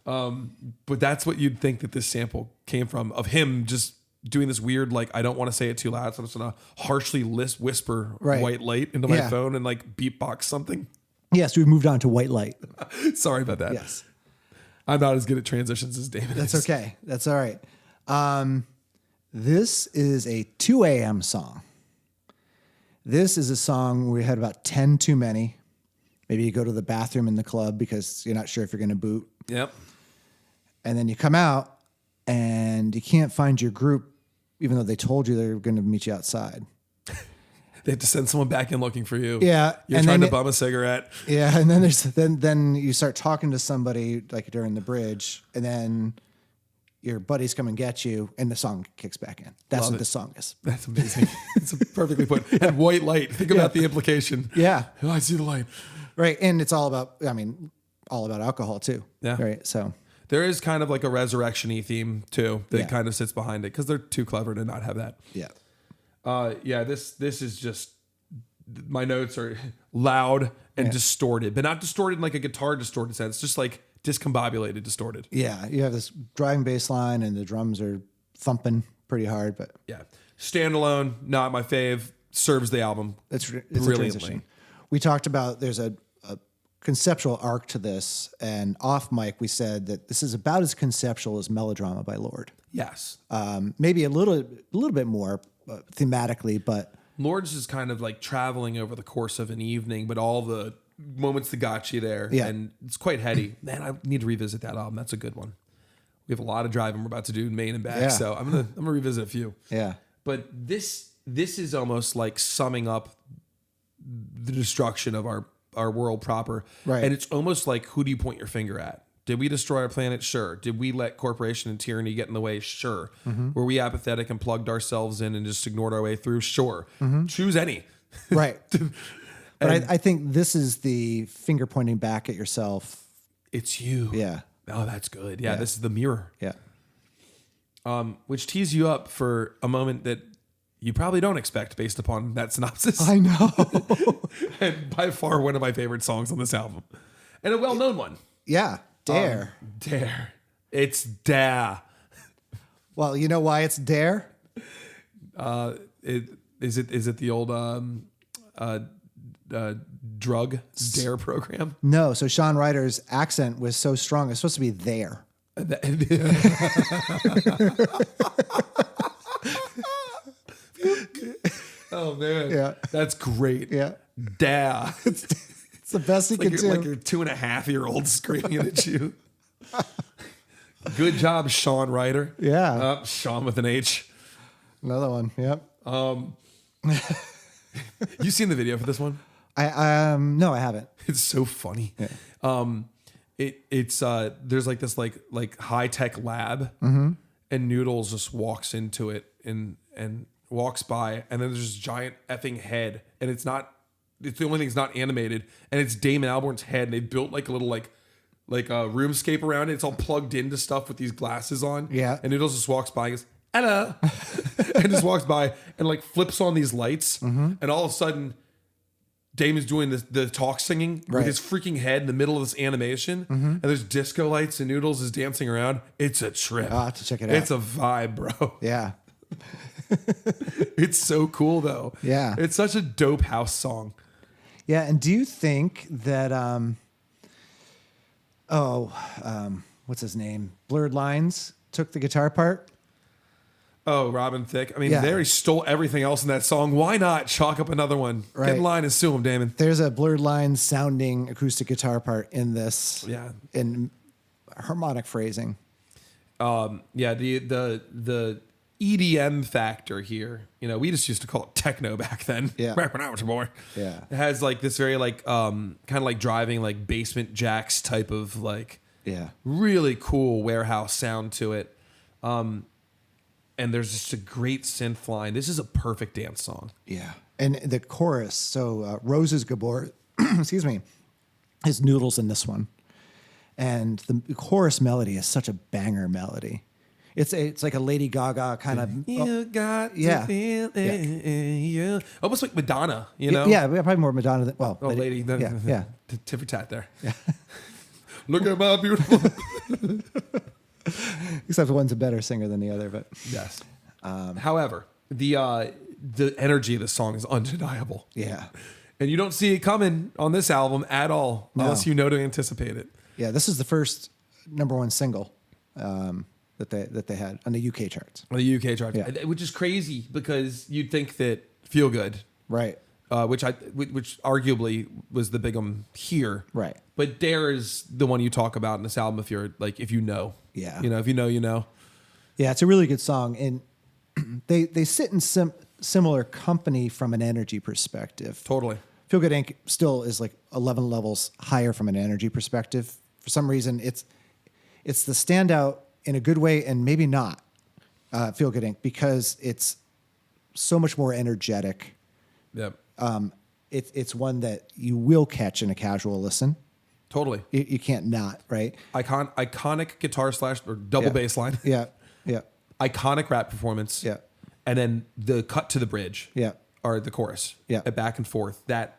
But that's what you'd think that this sample came from, of him just doing this weird, like, I don't want to say it too loud, so I'm just gonna harshly whisper white light into my phone and like beatbox something. Yes, we've moved on to white light. Sorry about that. Yes. I'm not as good at transitions as Damon That's is. okay. That's all right. This is a 2 a.m. song. This is a song where we had about 10 too many. Maybe you go to the bathroom in the club because you're not sure if you're going to boot. Yep. And then you come out and you can't find your group, even though they told you they were going to meet you outside. They have to send someone back in looking for you. Yeah. You're and trying to then bum a cigarette. Yeah. And then then you start talking to somebody like during the bridge, and then your buddies come and get you, and the song kicks back in. That's Love what it. the song is. That's amazing. It's perfectly put. And white light. Think about the implication. Yeah. Oh, I see the light. Right. And it's all about alcohol too. Yeah. Right. So There is kind of like a resurrection-y theme too that Yeah. kind of sits behind it because they're too clever to not have that. yeah. This is just, my notes are loud and distorted, but not distorted in like a guitar distorted sense, just like discombobulated, distorted. Yeah. You have this driving bass line and the drums are thumping pretty hard, but Yeah. Standalone, not my fave, serves the album it's a brilliantly. transition. We talked about there's a conceptual arc to this, and off mic we said that this is about as conceptual as Melodrama by Lord. Yes. Maybe a little bit more thematically, but Lords is kind of like traveling over the course of an evening, but all the moments that got you there, Yeah. and it's quite heady. Man, I need to revisit that album. That's a good one. We have a lot of driving we're about to do in Maine and back, Yeah. so I'm gonna revisit a few. yeah. But this is almost like summing up the destruction of our world proper, Right. And it's almost like, who do you point your finger at? Did we destroy our planet? Sure. Did we let corporation and tyranny get in the way? Sure. Were we apathetic and plugged ourselves in and just ignored our way through? Sure. Choose any. Right. But I think this is the finger pointing back at yourself. It's you. Yeah. Oh, that's good. Yeah, this is the mirror. Yeah. Which tees you up for a moment that you probably don't expect based upon that synopsis. I know. And by far one of my favorite songs on this album. And a well-known one. Yeah. Dare. Dare. It's Da. Well, you know why it's Dare? Is it the old drug Dare program? No. So Sean Ryder's accent was so strong. It's supposed to be there. Oh man. Yeah. That's great. Yeah. Da. It's the best he like can you're, do. like your 2.5-year-old screaming at you. Good job, Sean Ryder. Yeah. Sean with an H. Another one. Yep. You seen the video for this one? No, I haven't. It's so funny. Yeah. It's there's like this like high tech lab, and Noodles just walks into it and walks by, and then there's this giant effing head, and it's the only thing that's not animated, and it's Damon Albarn's head, and they built like a little like a roomscape around it. It's all plugged into stuff with these glasses on. Yeah. And Noodles just walks by and goes, hello, and just walks by and like flips on these lights, and all of a sudden Damon's doing the talk singing with Right. his freaking head in the middle of this animation, and there's disco lights and Noodles is dancing around. It's a trip. I'll have to check it out. It's a vibe, bro. Yeah. It's so cool though. Yeah. It's such a dope house song. Yeah. And do you think that, what's his name? Blurred Lines took the guitar part? Oh, Robin Thicke. I mean, Yeah. they already stole everything else in that song. Why not chalk up another one? Get Right. in line and sue him, Damon. There's a Blurred Lines sounding acoustic guitar part in this. Yeah. In harmonic phrasing. Yeah, the EDM factor here. You know, we just used to call it techno back then. Yeah. Back when I was a boy. Yeah. It has like this very like kind of like driving like basement jacks type of like Yeah. really cool warehouse sound to it. And there's just a great synth line. This is a perfect dance song. Yeah. And the chorus. So Rose's Gabor, excuse me, is Noodles in this one. And the chorus melody is such a banger melody. It's like a Lady Gaga kind of. You got yeah. to feel it in you. Almost like Madonna, you know? Yeah, probably more Madonna than Lady. Yeah. Tit for tat there. Yeah. Look at my beautiful. Except one's a better singer than the other, but Yes. However, the energy of the song is undeniable. yeah. And you don't see it coming on this album at all, unless you know to anticipate it. Yeah, this is the first #1 single that they had on the UK charts. On the UK chart, Yeah. which is crazy because you'd think that Feel Good, Right. which arguably was the big one here, Right. But Dare is the one you talk about in this album if you know, Yeah. you know, if you know, you know. Yeah, it's a really good song, and they sit in similar company from an energy perspective. Totally. Feel Good Inc. still is like 11 levels higher from an energy perspective. For some reason, it's the standout in a good way, and maybe not. Feel Good Inc. because it's so much more energetic. Yep. It's one that you will catch in a casual listen. Totally. You can't not, right? Iconic guitar / or double bass line. Yeah, yeah, Iconic rap performance. yeah, And then the cut to the bridge. yeah. Or the chorus. Yeah. Back and forth. That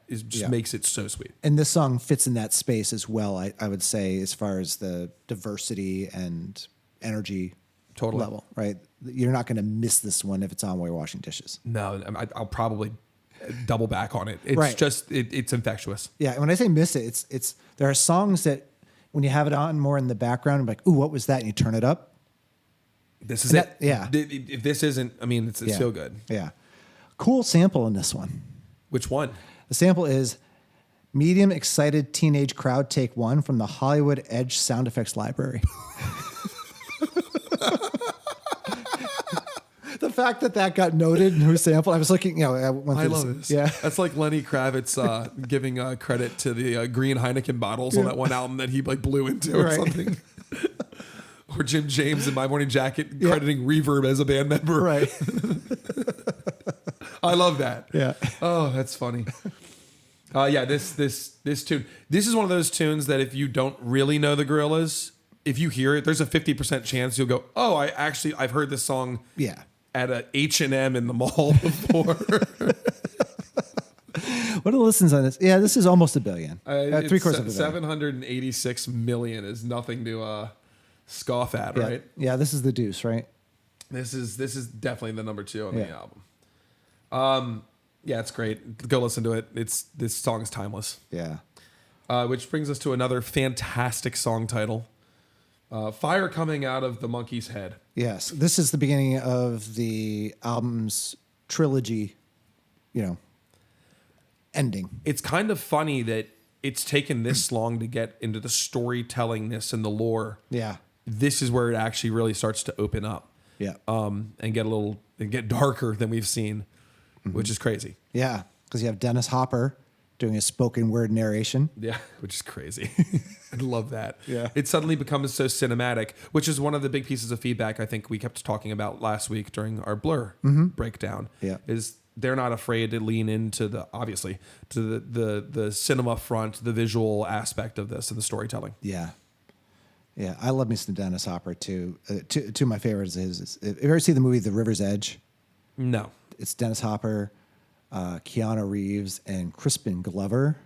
is just Yeah. makes it so sweet. And this song fits in that space as well, I would say, as far as the diversity and energy Totally. level, right? You're not going to miss this one if it's on while you're washing dishes. No, I'll probably double back on it. It's Right. just it's infectious. Yeah, and when I say miss it, it's there are songs that when you have it on more in the background, I'm like, ooh, what was that? And you turn it up. This is And it. that- yeah. If this isn't, I mean, it's Yeah. Feel Good. Yeah. Cool sample in this one. Which one? The sample is medium excited teenage crowd take one from the Hollywood Edge sound effects library. The fact that got noted in her sample, I was looking, I went I through love this. Yeah. That's like Lenny Kravitz giving credit to the green Heineken bottles on that one album that he like blew into or Right. something. Or Jim James in My Morning Jacket crediting Reverb as a band member. Right. I love that. Yeah. Oh, that's funny. This tune. This is one of those tunes that if you don't really know the Gorillaz, if you hear it, there's a 50% chance you'll go, "Oh, I've heard this song Yeah. at a H&M in the mall before." What are the listens on this? Yeah, this is almost 1 billion. It's 3/4 of a billion. 786 million is nothing to scoff at, Yeah. right? Yeah, this is the deuce, right? This is definitely the number 2 on Yeah. the album. Yeah, it's great. Go listen to it. This song is timeless. Yeah. Which brings us to another fantastic song title. Fire Coming Out of the Monkey's Head. Yes. This is the beginning of the album's trilogy, ending. It's kind of funny that it's taken this long to get into the storytellingness and the lore. Yeah. This is where it actually really starts to open up. Yeah. And get darker than we've seen, which is crazy. Yeah. Because you have Dennis Hopper doing a spoken word narration. Yeah, which is crazy. I love that. Yeah. It suddenly becomes so cinematic, which is one of the big pieces of feedback I think we kept talking about last week during our Blur breakdown. Yeah. Is they're not afraid to lean into the cinema front, the visual aspect of this and the storytelling. Yeah. Yeah. I love me some Dennis Hopper too. Two of my favorites is have you ever seen the movie The River's Edge? No. It's Dennis Hopper, Keanu Reeves, and Crispin Glover.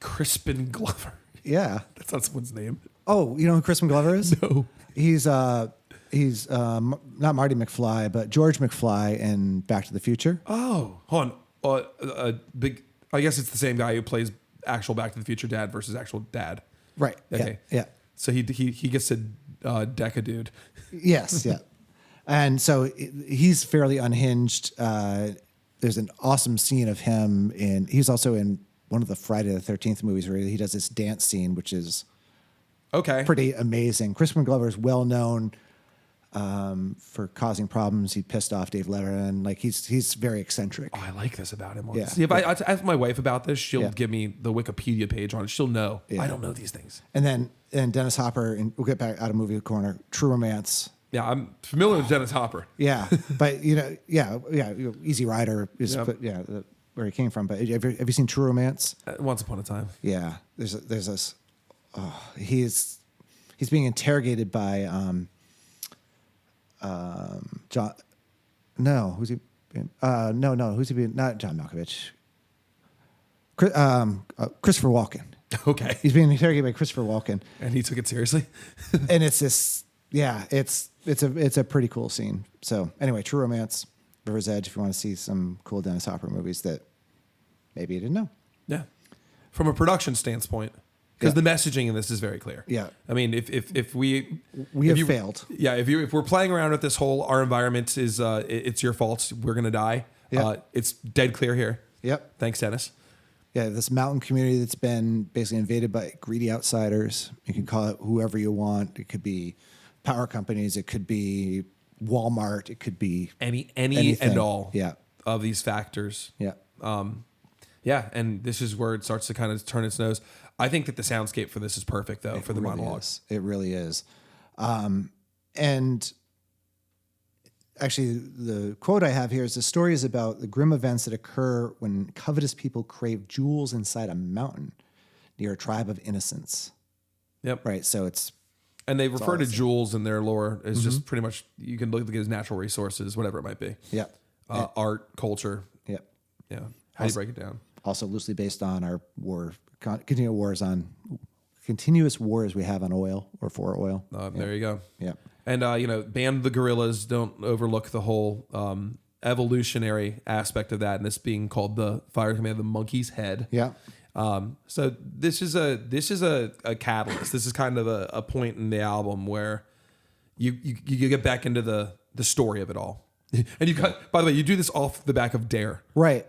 Crispin Glover. Yeah. That's not someone's name. Oh, you know who Crispin Glover is? No. He's not Marty McFly, but George McFly in Back to the Future. Oh, hold on. I guess it's the same guy who plays actual Back to the Future dad versus actual dad. Right. Okay. Yeah. So he gets to deck a dude. Yes. Yeah. And so he's fairly unhinged. There's an awesome scene of him he's also in one of the Friday the 13th movies where he does this dance scene, which is Okay. pretty amazing. Crispin Glover is well known for causing problems. He pissed off Dave Letterman. Like he's very eccentric. Oh, I like this about him. Yeah. See, if I ask my wife about this, she'll Yeah. give me the Wikipedia page on it. She'll know. Yeah. I don't know these things. And Dennis Hopper, and we'll get back out of movie corner, True Romance. Yeah, I'm familiar with Dennis Hopper. Yeah, but Easy Rider is Yep. where he came from. But have you seen True Romance? Once upon a time. Yeah, there's this he's being interrogated by John. No, who's he? No, who's he being? Not John Malkovich. Christopher Walken. Okay. He's being interrogated by Christopher Walken, And he took it seriously. and it's this. Yeah, it's a pretty cool scene. So anyway, True Romance, River's Edge. If you want to see some cool Dennis Hopper movies that maybe you didn't know. Yeah. From a production standpoint, because the messaging in this is very clear. Yeah. I mean, if we have failed. Yeah. If we're playing around with this whole our environment is it's your fault, we're gonna die. Yeah. It's dead clear here. Yep. Thanks, Dennis. Yeah, this mountain community that's been basically invaded by greedy outsiders. You can call it whoever you want. It could be power companies. It could be Walmart. It could be Any anything. and all Yeah. of these factors. Yeah. Yeah, and this is where it starts to kind of turn its nose. I think that the soundscape for this is perfect, though, for the really monologues. is. It really is. And actually, the quote I have here is the story is about the grim events that occur when covetous people crave jewels inside a mountain near a tribe of innocents. Yep. Right. So it's And they refer all to the same. jewels in their lore as just pretty much, you can look at it as natural resources, whatever it might be. yeah. Art, culture. Yeah. Yeah. How do you break it down? Also loosely based on our continuous wars we have on oil or for oil. There you go. Yeah. And, band the Gorillaz, don't overlook the whole evolutionary aspect of that, and this being called the Fire Command, the monkey's head. Yeah. So this is a catalyst. This is kind of a point in the album where you get back into the story of it all. And you got, by the way, you do this off the back of Dare. Right.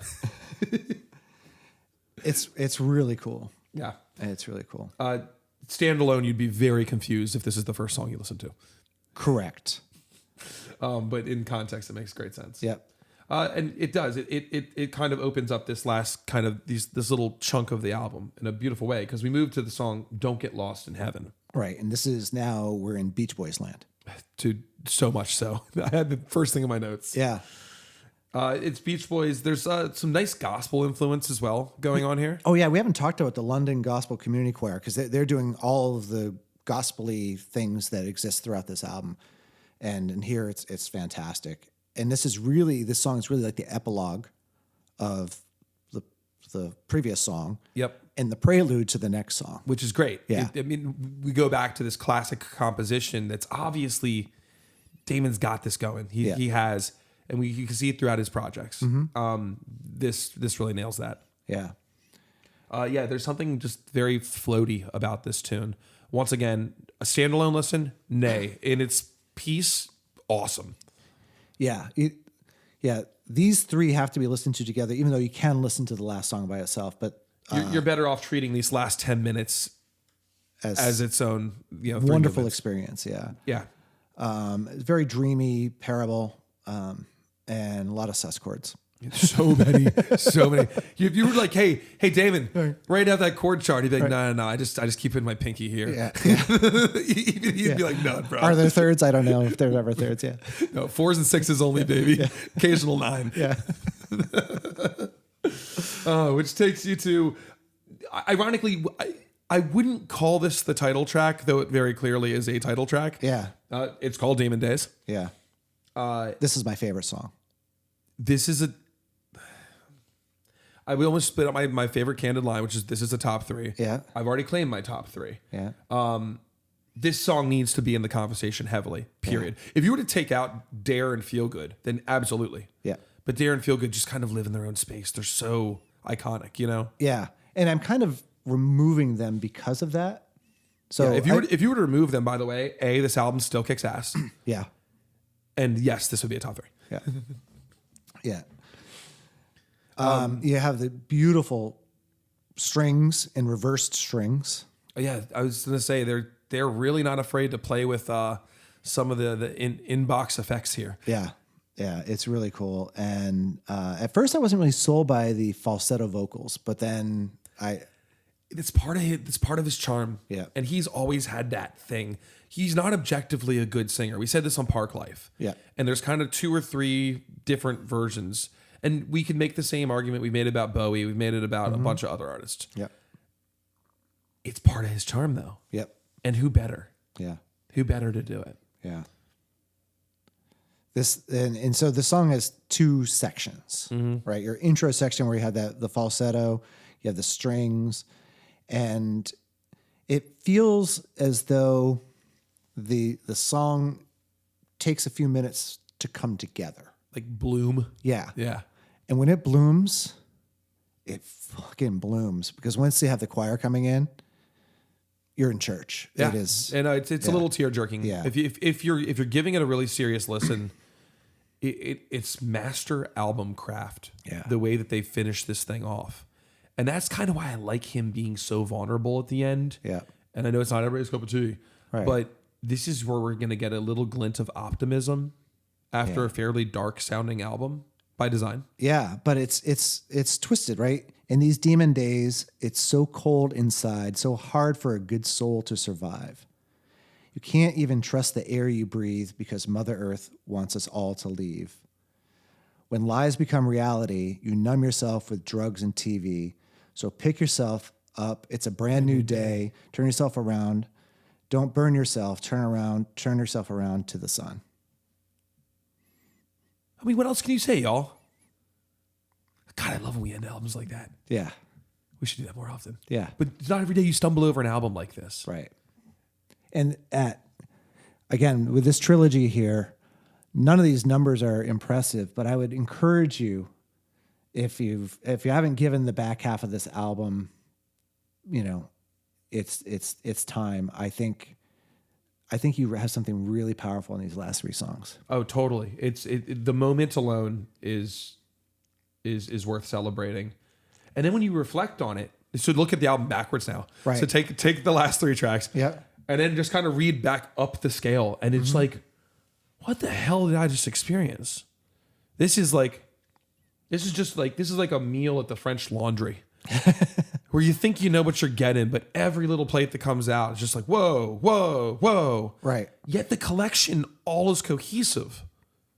It's really cool. Yeah. It's really cool. Standalone, you'd be very confused if this is the first song you listen to. Correct. But in context, it makes great sense. Yep. And it does. It kind of opens up this last kind of this little chunk of the album in a beautiful way, because we move to the song "Don't Get Lost in Heaven." Right. And this is now we're in Beach Boys land. To so much so, I had the first thing in my notes. Yeah. It's Beach Boys. There's some nice gospel influence as well going on here. Oh yeah, we haven't talked about the London Gospel Community Choir because they're doing all of the gospel-y things that exist throughout this album, and here it's fantastic. And this song is really like the epilogue of the previous song. Yep. And the prelude to the next song. Which is great. Yeah. I mean, we go back to this classic composition that's obviously Damon's got this going. He has, and you can see it throughout his projects. This really nails that. Yeah. There's something just very floaty about this tune. Once again, a standalone listen, nay. In its piece, awesome. Yeah. These three have to be listened to together, even though you can listen to the last song by itself. But You're better off treating these last 10 minutes as its own, three wonderful movements. experience. Yeah. Yeah. It's very dreamy, parable, and a lot of sus chords. So many. If you were like, hey, Damon, write out that chord chart. He'd be like, no. I just keep it in my pinky here. Yeah. He'd be like, no, bro. Are there thirds? I don't know if there's ever thirds. Yeah. No, 4s and 6s only, baby. Occasional 9. Yeah. Which takes you to, ironically, I wouldn't call this the title track, though it very clearly is a title track. Yeah. It's called Damon Days. Yeah. This is my favorite song. This is I would almost split up my favorite candid line, which is this is a top 3. Yeah. I've already claimed my top 3. Yeah. This song needs to be in the conversation heavily, period. If you were to take out Dare and Feel Good, then absolutely. Yeah. But Dare and Feel Good just kind of live in their own space. They're so iconic, Yeah. And I'm kind of removing them because of that. So if you were to remove them, by the way, this album still kicks ass. yeah. And yes, this would be a top 3. Yeah. Yeah. You have the beautiful strings and reversed strings. Yeah, I was gonna say they're really not afraid to play with some of the inbox effects here. Yeah. Yeah. It's really cool. And at first I wasn't really sold by the falsetto vocals, but then It's part of his charm. Yeah. And he's always had that thing. He's not objectively a good singer. We said this on Park Life. Yeah. And there's kind of 2 or 3 different versions. And we can make the same argument we made about Bowie. We've made it about a bunch of other artists. Yeah. it's part of his charm, though. Yep. And who better? Yeah. Who better to do it? Yeah. And so the song has two sections, right? Your intro section where you have the falsetto, you have the strings, and it feels as though the song takes a few minutes to come together. Like bloom. Yeah. Yeah. And when it blooms, it fucking blooms, because once you have the choir coming in, you're in church. Yeah. It is. And it's a little tear jerking. Yeah. If you're giving it a really serious listen, it's master album craft. Yeah. The way that they finish this thing off. And that's kind of why I like him being so vulnerable at the end. Yeah. And I know it's not everybody's cup of tea, Right. but this is where we're going to get a little glint of optimism after a fairly dark sounding album by design. Yeah, but it's twisted, right? In these demon days, it's so cold inside, so hard for a good soul to survive. You can't even trust the air you breathe because Mother Earth wants us all to leave. When lies become reality, you numb yourself with drugs and TV. So pick yourself up. It's a brand new day. Turn yourself around. Don't burn yourself. Turn yourself around to the sun. I mean, what else can you say, y'all? God, I love when we end albums like that. Yeah, We should do that more often. yeah. But it's not every day you stumble over an album like this. Right. And again, with this trilogy here, none of these numbers are impressive, but I would encourage you, if you haven't given the back half of this album, it's time. I think you have something really powerful in these last three songs. Oh, totally. The moment alone is worth celebrating. And then when you reflect on it, so look at the album backwards now. Right. So take the last three tracks. Yep. And then just kind of read back up the scale. And it's like, what the hell did I just experience? This is like a meal at the French Laundry. Where you think you know what you're getting, but every little plate that comes out is just like, whoa, whoa, whoa. Right. Yet the collection all is cohesive.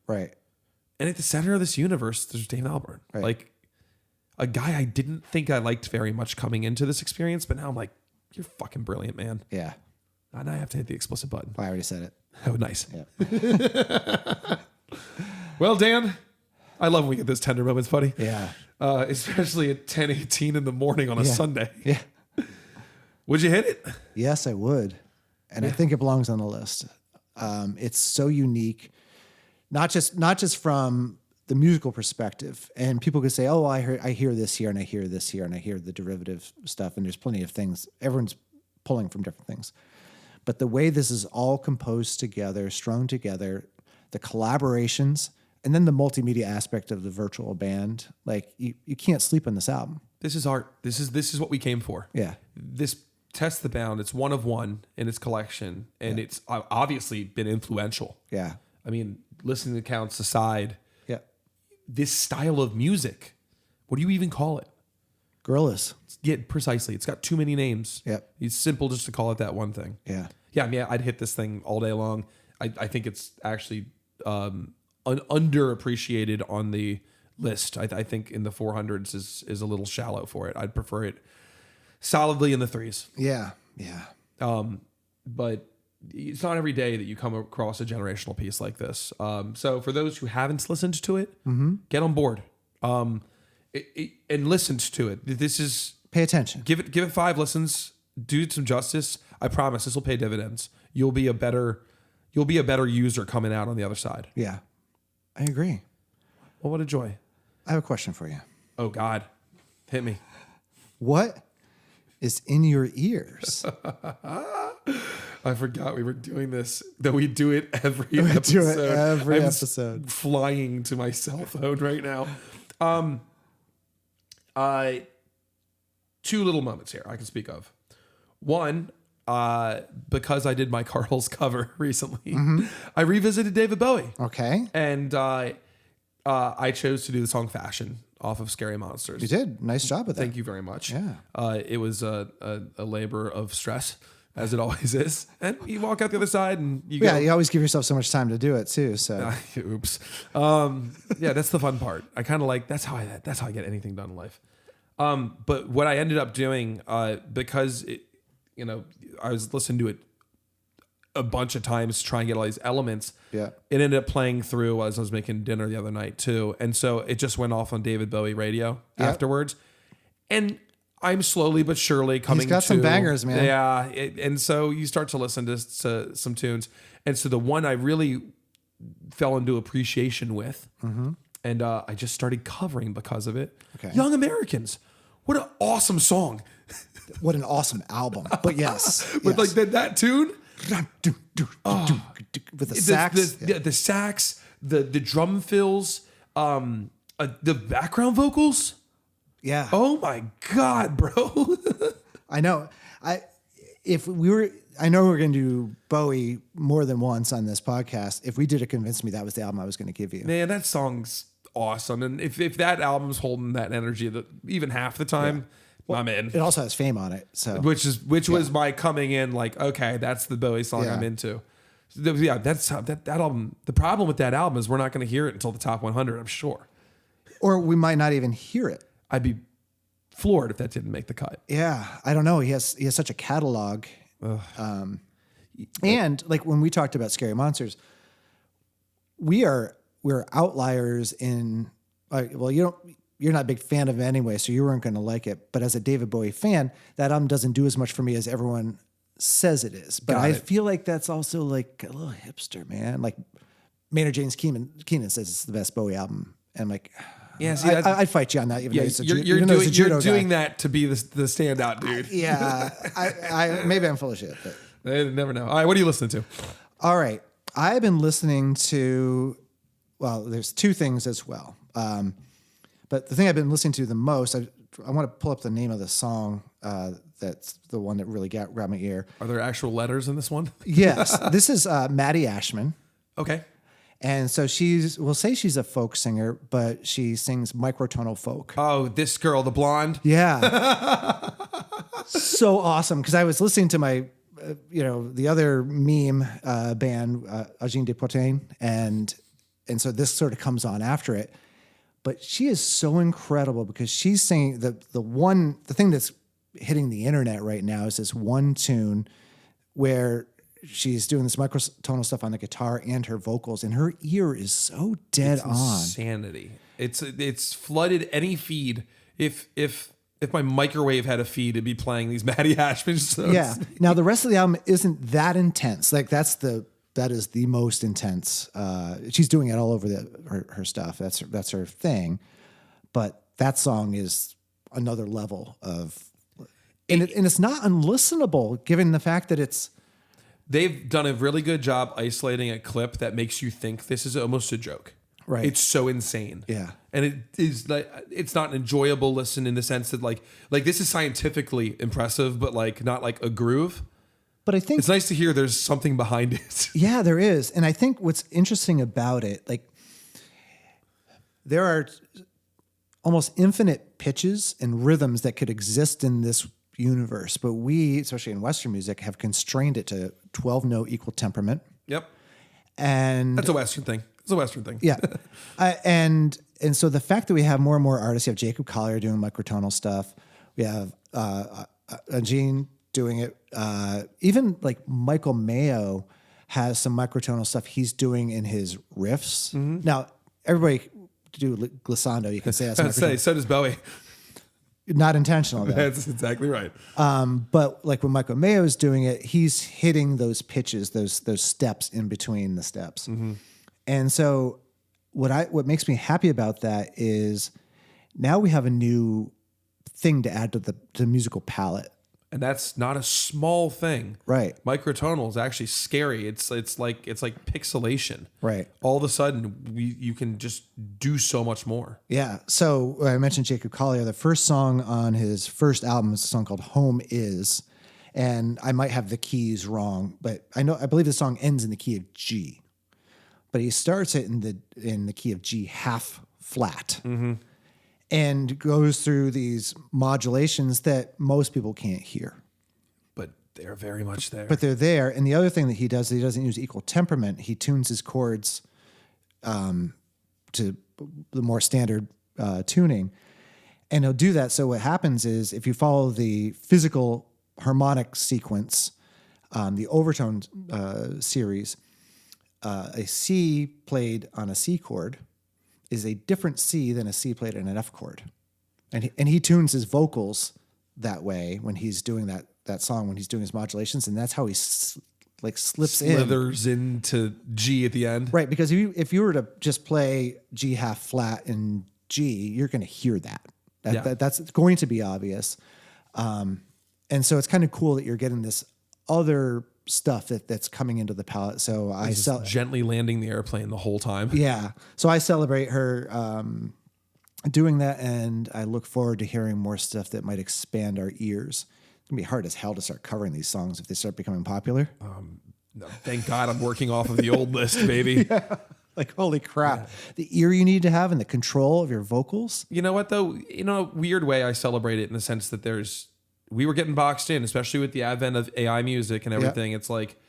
Right. And at the center of this universe, there's Damon Albarn. Right. Like a guy I didn't think I liked very much coming into this experience, but now I'm like, you're fucking brilliant, man. Yeah. And I have to hit the explicit button. I already said it. Oh, nice. Yeah. Well, Dan, I love when we get those tender moments, buddy. Yeah. Especially at 10:18 in the morning on a Sunday. Yeah. Would you hit it? Yes, I would. And I think it belongs on the list. It's so unique, not just from the musical perspective. And people could say, oh, I hear this here and I hear this here and I hear the derivative stuff. And there's plenty of things. Everyone's pulling from different things. But the way this is all composed together, strung together, the collaborations, and then the multimedia aspect of the virtual band, like you can't sleep on this album. This is art. This is what we came for. Yeah. This Test the Bound, it's one of one in its collection, and it's obviously been influential. Yeah. I mean, listening to counts aside, Yeah. this style of music, what do you even call it? Gorillaz. Yeah, precisely. It's got too many names. Yep. It's simple just to call it that one thing. Yeah. Yeah, I mean, I'd hit this thing all day long. I think it's actually underappreciated on the list. I think in the 400s is a little shallow for it. I'd prefer it solidly in the 3s. Yeah. Yeah. But it's not every day that you come across a generational piece like this. So for those who haven't listened to it, get on board and listen to it. This is Pay attention. give it 5 listens. Do it some justice. I promise this will pay dividends. You'll be a better user coming out on the other side. Yeah. I agree. Well, what a joy. I have a question for you. Oh God, hit me. What is in your ears? I forgot we were doing this. That we do it every We episode. do it every I'm episode. Flying to my cell phone right now. 2 little moments here I can speak of. One, because I did my Carl's cover recently, I revisited David Bowie. Okay. And I chose to do the song Fashion off of Scary Monsters. You did. Nice job with that. Thank you very much. Yeah. It was a labor of stress, as it always is. And you walk out the other side and you Yeah, go, you always give yourself so much time to do it too. So oops. Yeah, that's the fun part. I kind of like, that's how I get anything done in life. But what I ended up doing, because I was listening to it a bunch of times to try and get all these elements. Yeah. It ended up playing through as I was making dinner the other night too. And so it just went off on David Bowie radio afterwards. And I'm slowly but surely coming to... He's got some bangers, man. Yeah. And so you start to listen to some tunes. And so the one I really fell into appreciation with, and I just started covering because of it. Okay. Young Americans. What an awesome song. What an awesome album. But yes. With like that tune. With the sax. The sax, the drum fills, the background vocals. Yeah. Oh my God, bro. I know. I know we're going to do Bowie more than once on this podcast. If we did it, convince me that was the album I was going to give you. Man, that song's awesome. And if that album's holding that energy even half the time, I'm in. It also has Fame on it. So Which was my coming in like, okay, that's the Bowie song I'm into. Yeah, that's how that album. The problem with that album is we're not going to hear it until the top 100, I'm sure. Or we might not even hear it. I'd be floored if that didn't make the cut. Yeah, I don't know. He has such a catalog. And like when we talked about Scary Monsters, we're outliers in. You're not a big fan of it anyway, so you weren't going to like it. But as a David Bowie fan, that album doesn't do as much for me as everyone says it is. But I feel like that's also like a little hipster, man. Like Maynard James Keenan says it's the best Bowie album, and I'm like, yeah, see, I'd fight you on that. Even though you're doing that to be the standout, dude. Yeah, I maybe I'm full of shit, but I never know. All right, what are you listening to? All right, I've been listening to. Well, there's two things as well. But the thing I've been listening to the most, I want to pull up the name of the song. That's the one that really grabbed my ear. Are there actual letters in this one? Yes. This is Maddie Ashman. Okay. And so we'll say she's a folk singer, but she sings microtonal folk. Oh, this girl, the blonde? Yeah. So awesome. Because I was listening to my, the other meme band, Agine de Potain, and so this sort of comes on after it. But she is so incredible because she's singing the thing that's hitting the internet right now is this one tune where she's doing this microtonal stuff on the guitar and her vocals, and her ear is so dead on. Insanity. It's flooded any feed. If my microwave had a feed, it'd be playing these Maddie Ashman songs. Yeah. Now the rest of the album isn't that intense. Like that is the most intense. She's doing it all over her stuff. That's her thing. But that song is another level of, and it's not unlistenable given the fact that it's. They've done a really good job isolating a clip that makes you think this is almost a joke. Right. It's so insane. Yeah. And it is like, it's not an enjoyable listen in the sense that like this is scientifically impressive, but like not like a groove. But I think it's nice to hear there's something behind it. Yeah, there is. And I think what's interesting about it, like there are almost infinite pitches and rhythms that could exist in this universe, but we, especially in Western music, have constrained it to 12-note equal temperament. Yep. And that's a Western thing. It's a Western thing. Yeah. And so the fact that we have more and more artists, you have Jacob Collier doing microtonal stuff. We have Gene doing it. Even like Michael Mayo has some microtonal stuff he's doing in his riffs. Mm-hmm. Now, everybody do glissando. You can say that's microtonal. So does Bowie. Not intentional, though. That's exactly right. But like when Michael Mayo is doing it, he's hitting those pitches, those steps in between the steps. Mm-hmm. And so what makes me happy about that is now we have a new thing to add to the musical palette. And that's not a small thing. Right. Microtonal is actually scary. It's like pixelation. Right. All of a sudden you can just do so much more. Yeah. So I mentioned Jacob Collier. The first song on his first album is a song called Home Is. And I might have the keys wrong, but I believe the song ends in the key of G. But he starts it in the key of G half flat. Mm-hmm. And goes through these modulations that most people can't hear. But they're very much there. But they're there. And the other thing that he does, he doesn't use equal temperament. He tunes his chords to the more standard tuning. And he'll do that. So what happens is if you follow the physical harmonic sequence, the overtone series, a C played on a C chord is a different C than a C played in an F chord. And he tunes his vocals that way when he's doing that song, when he's doing his modulations, and that's how he slithers into G at the end. Right, because if you were to just play G half flat in G, you're going to hear that. That's going to be obvious. And so it's kind of cool that you're getting this other stuff that's coming into the palette. So I gently landing the airplane the whole time. Yeah. So I celebrate her doing that, and I look forward to hearing more stuff that might expand our ears. It's gonna be hard as hell to start covering these songs if they start becoming popular. No, thank God I'm working off of the old list, baby. Yeah. Like, holy crap. The ear you need to have and the control of your vocals. You know what, though? In a weird way, I celebrate it in the sense that we were getting boxed in, especially with the advent of AI music and everything. It's like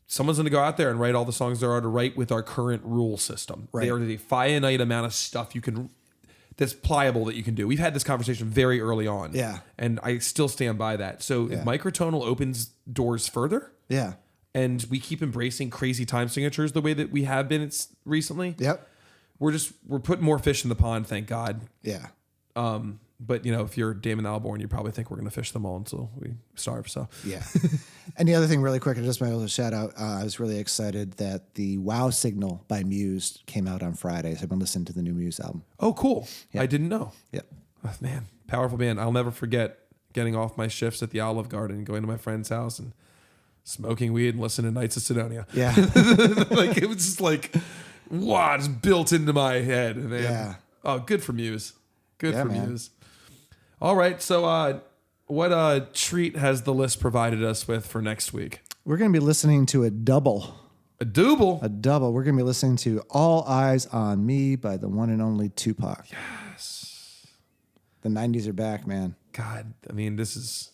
someone's going to go out there and write all the songs there are to write with our current rule system. Right. There is a finite amount of stuff that's pliable that you can do. We've had this conversation very early on. Yeah. And I still stand by that. So if microtonal opens doors further. Yeah. And we keep embracing crazy time signatures the way that we have been recently. Yep. We're putting more fish in the pond, thank God. Yeah. But if you're Damon Albarn, you probably think we're going to fish them all until we starve. So yeah. And the other thing, really quick, I just want to shout out. I was really excited that the Wow Signal by Muse came out on Friday. So I've been listening to the new Muse album. Oh, cool! I didn't know. Yep. Oh, man, powerful band. I'll never forget getting off my shifts at the Olive Garden and going to my friend's house and smoking weed and listening to Knights of Sidonia. Yeah. Like it was just like, wow, just built into my head. Man. Yeah. Oh, good for Muse. Good for man. Muse. All right, so what treat has the list provided us with for next week? We're going to be listening to a double. A double? A double. We're going to be listening to All Eyes on Me by the one and only Tupac. Yes. The 90s are back, man. God, I mean, this is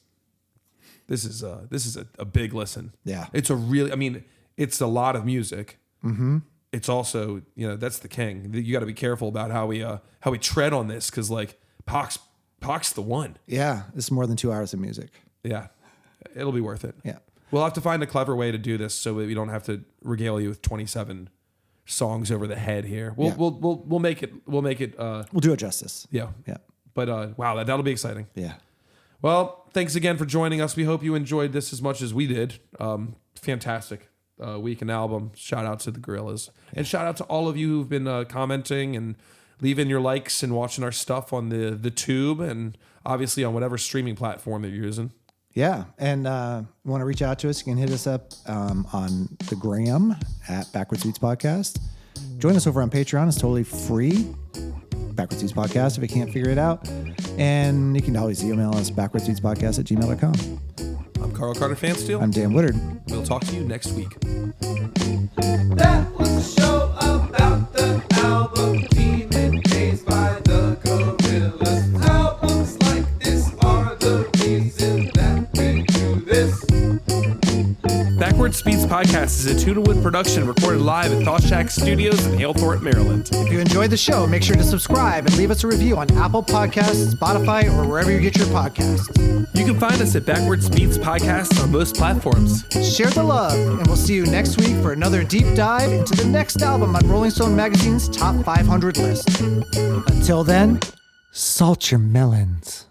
a big listen. Yeah. It's it's a lot of music. Mm-hmm. It's also, that's the king. You got to be careful about how we tread on this because like Pac's the one. Yeah, it's more than 2 hours of music. Yeah, it'll be worth it. Yeah. We'll have to find a clever way to do this so that we don't have to regale you with 27 songs over the head here. We'll make it. We'll do it justice. Yeah. Yeah. But wow, that'll be exciting. Yeah. Well, thanks again for joining us. We hope you enjoyed this as much as we did. Fantastic week and album. Shout out to the Gorillaz. And shout out to all of you who've been commenting and leaving your likes and watching our stuff on the tube and obviously on whatever streaming platform that you're using. Yeah. And you want to reach out to us, you can hit us up on the gram at Backward Sweets Podcast. Join us over on Patreon. It's totally free. Backward Sweets Podcast if you can't figure it out. And you can always email us backwardsweetspodcast@gmail.com. I'm Carl Carter Fansteel. I'm Dan Woodard. We'll talk to you next week. That was a show about the album Demon Days by the Gorillaz. Albums like this are the reason that we do this. Backward Speeds Podcast is a Tunawood production recorded live at Thought Shack Studios in Halethorpe, Maryland. If you enjoyed the show, make sure to subscribe and leave us a review on Apple Podcasts, Spotify, or wherever you get your podcasts. You can find us at Backward Speeds Podcast on most platforms. Share the love, and we'll see you next week for another deep dive into the next album on Rolling Stone Magazine's Top 500 list. Until then, salt your melons.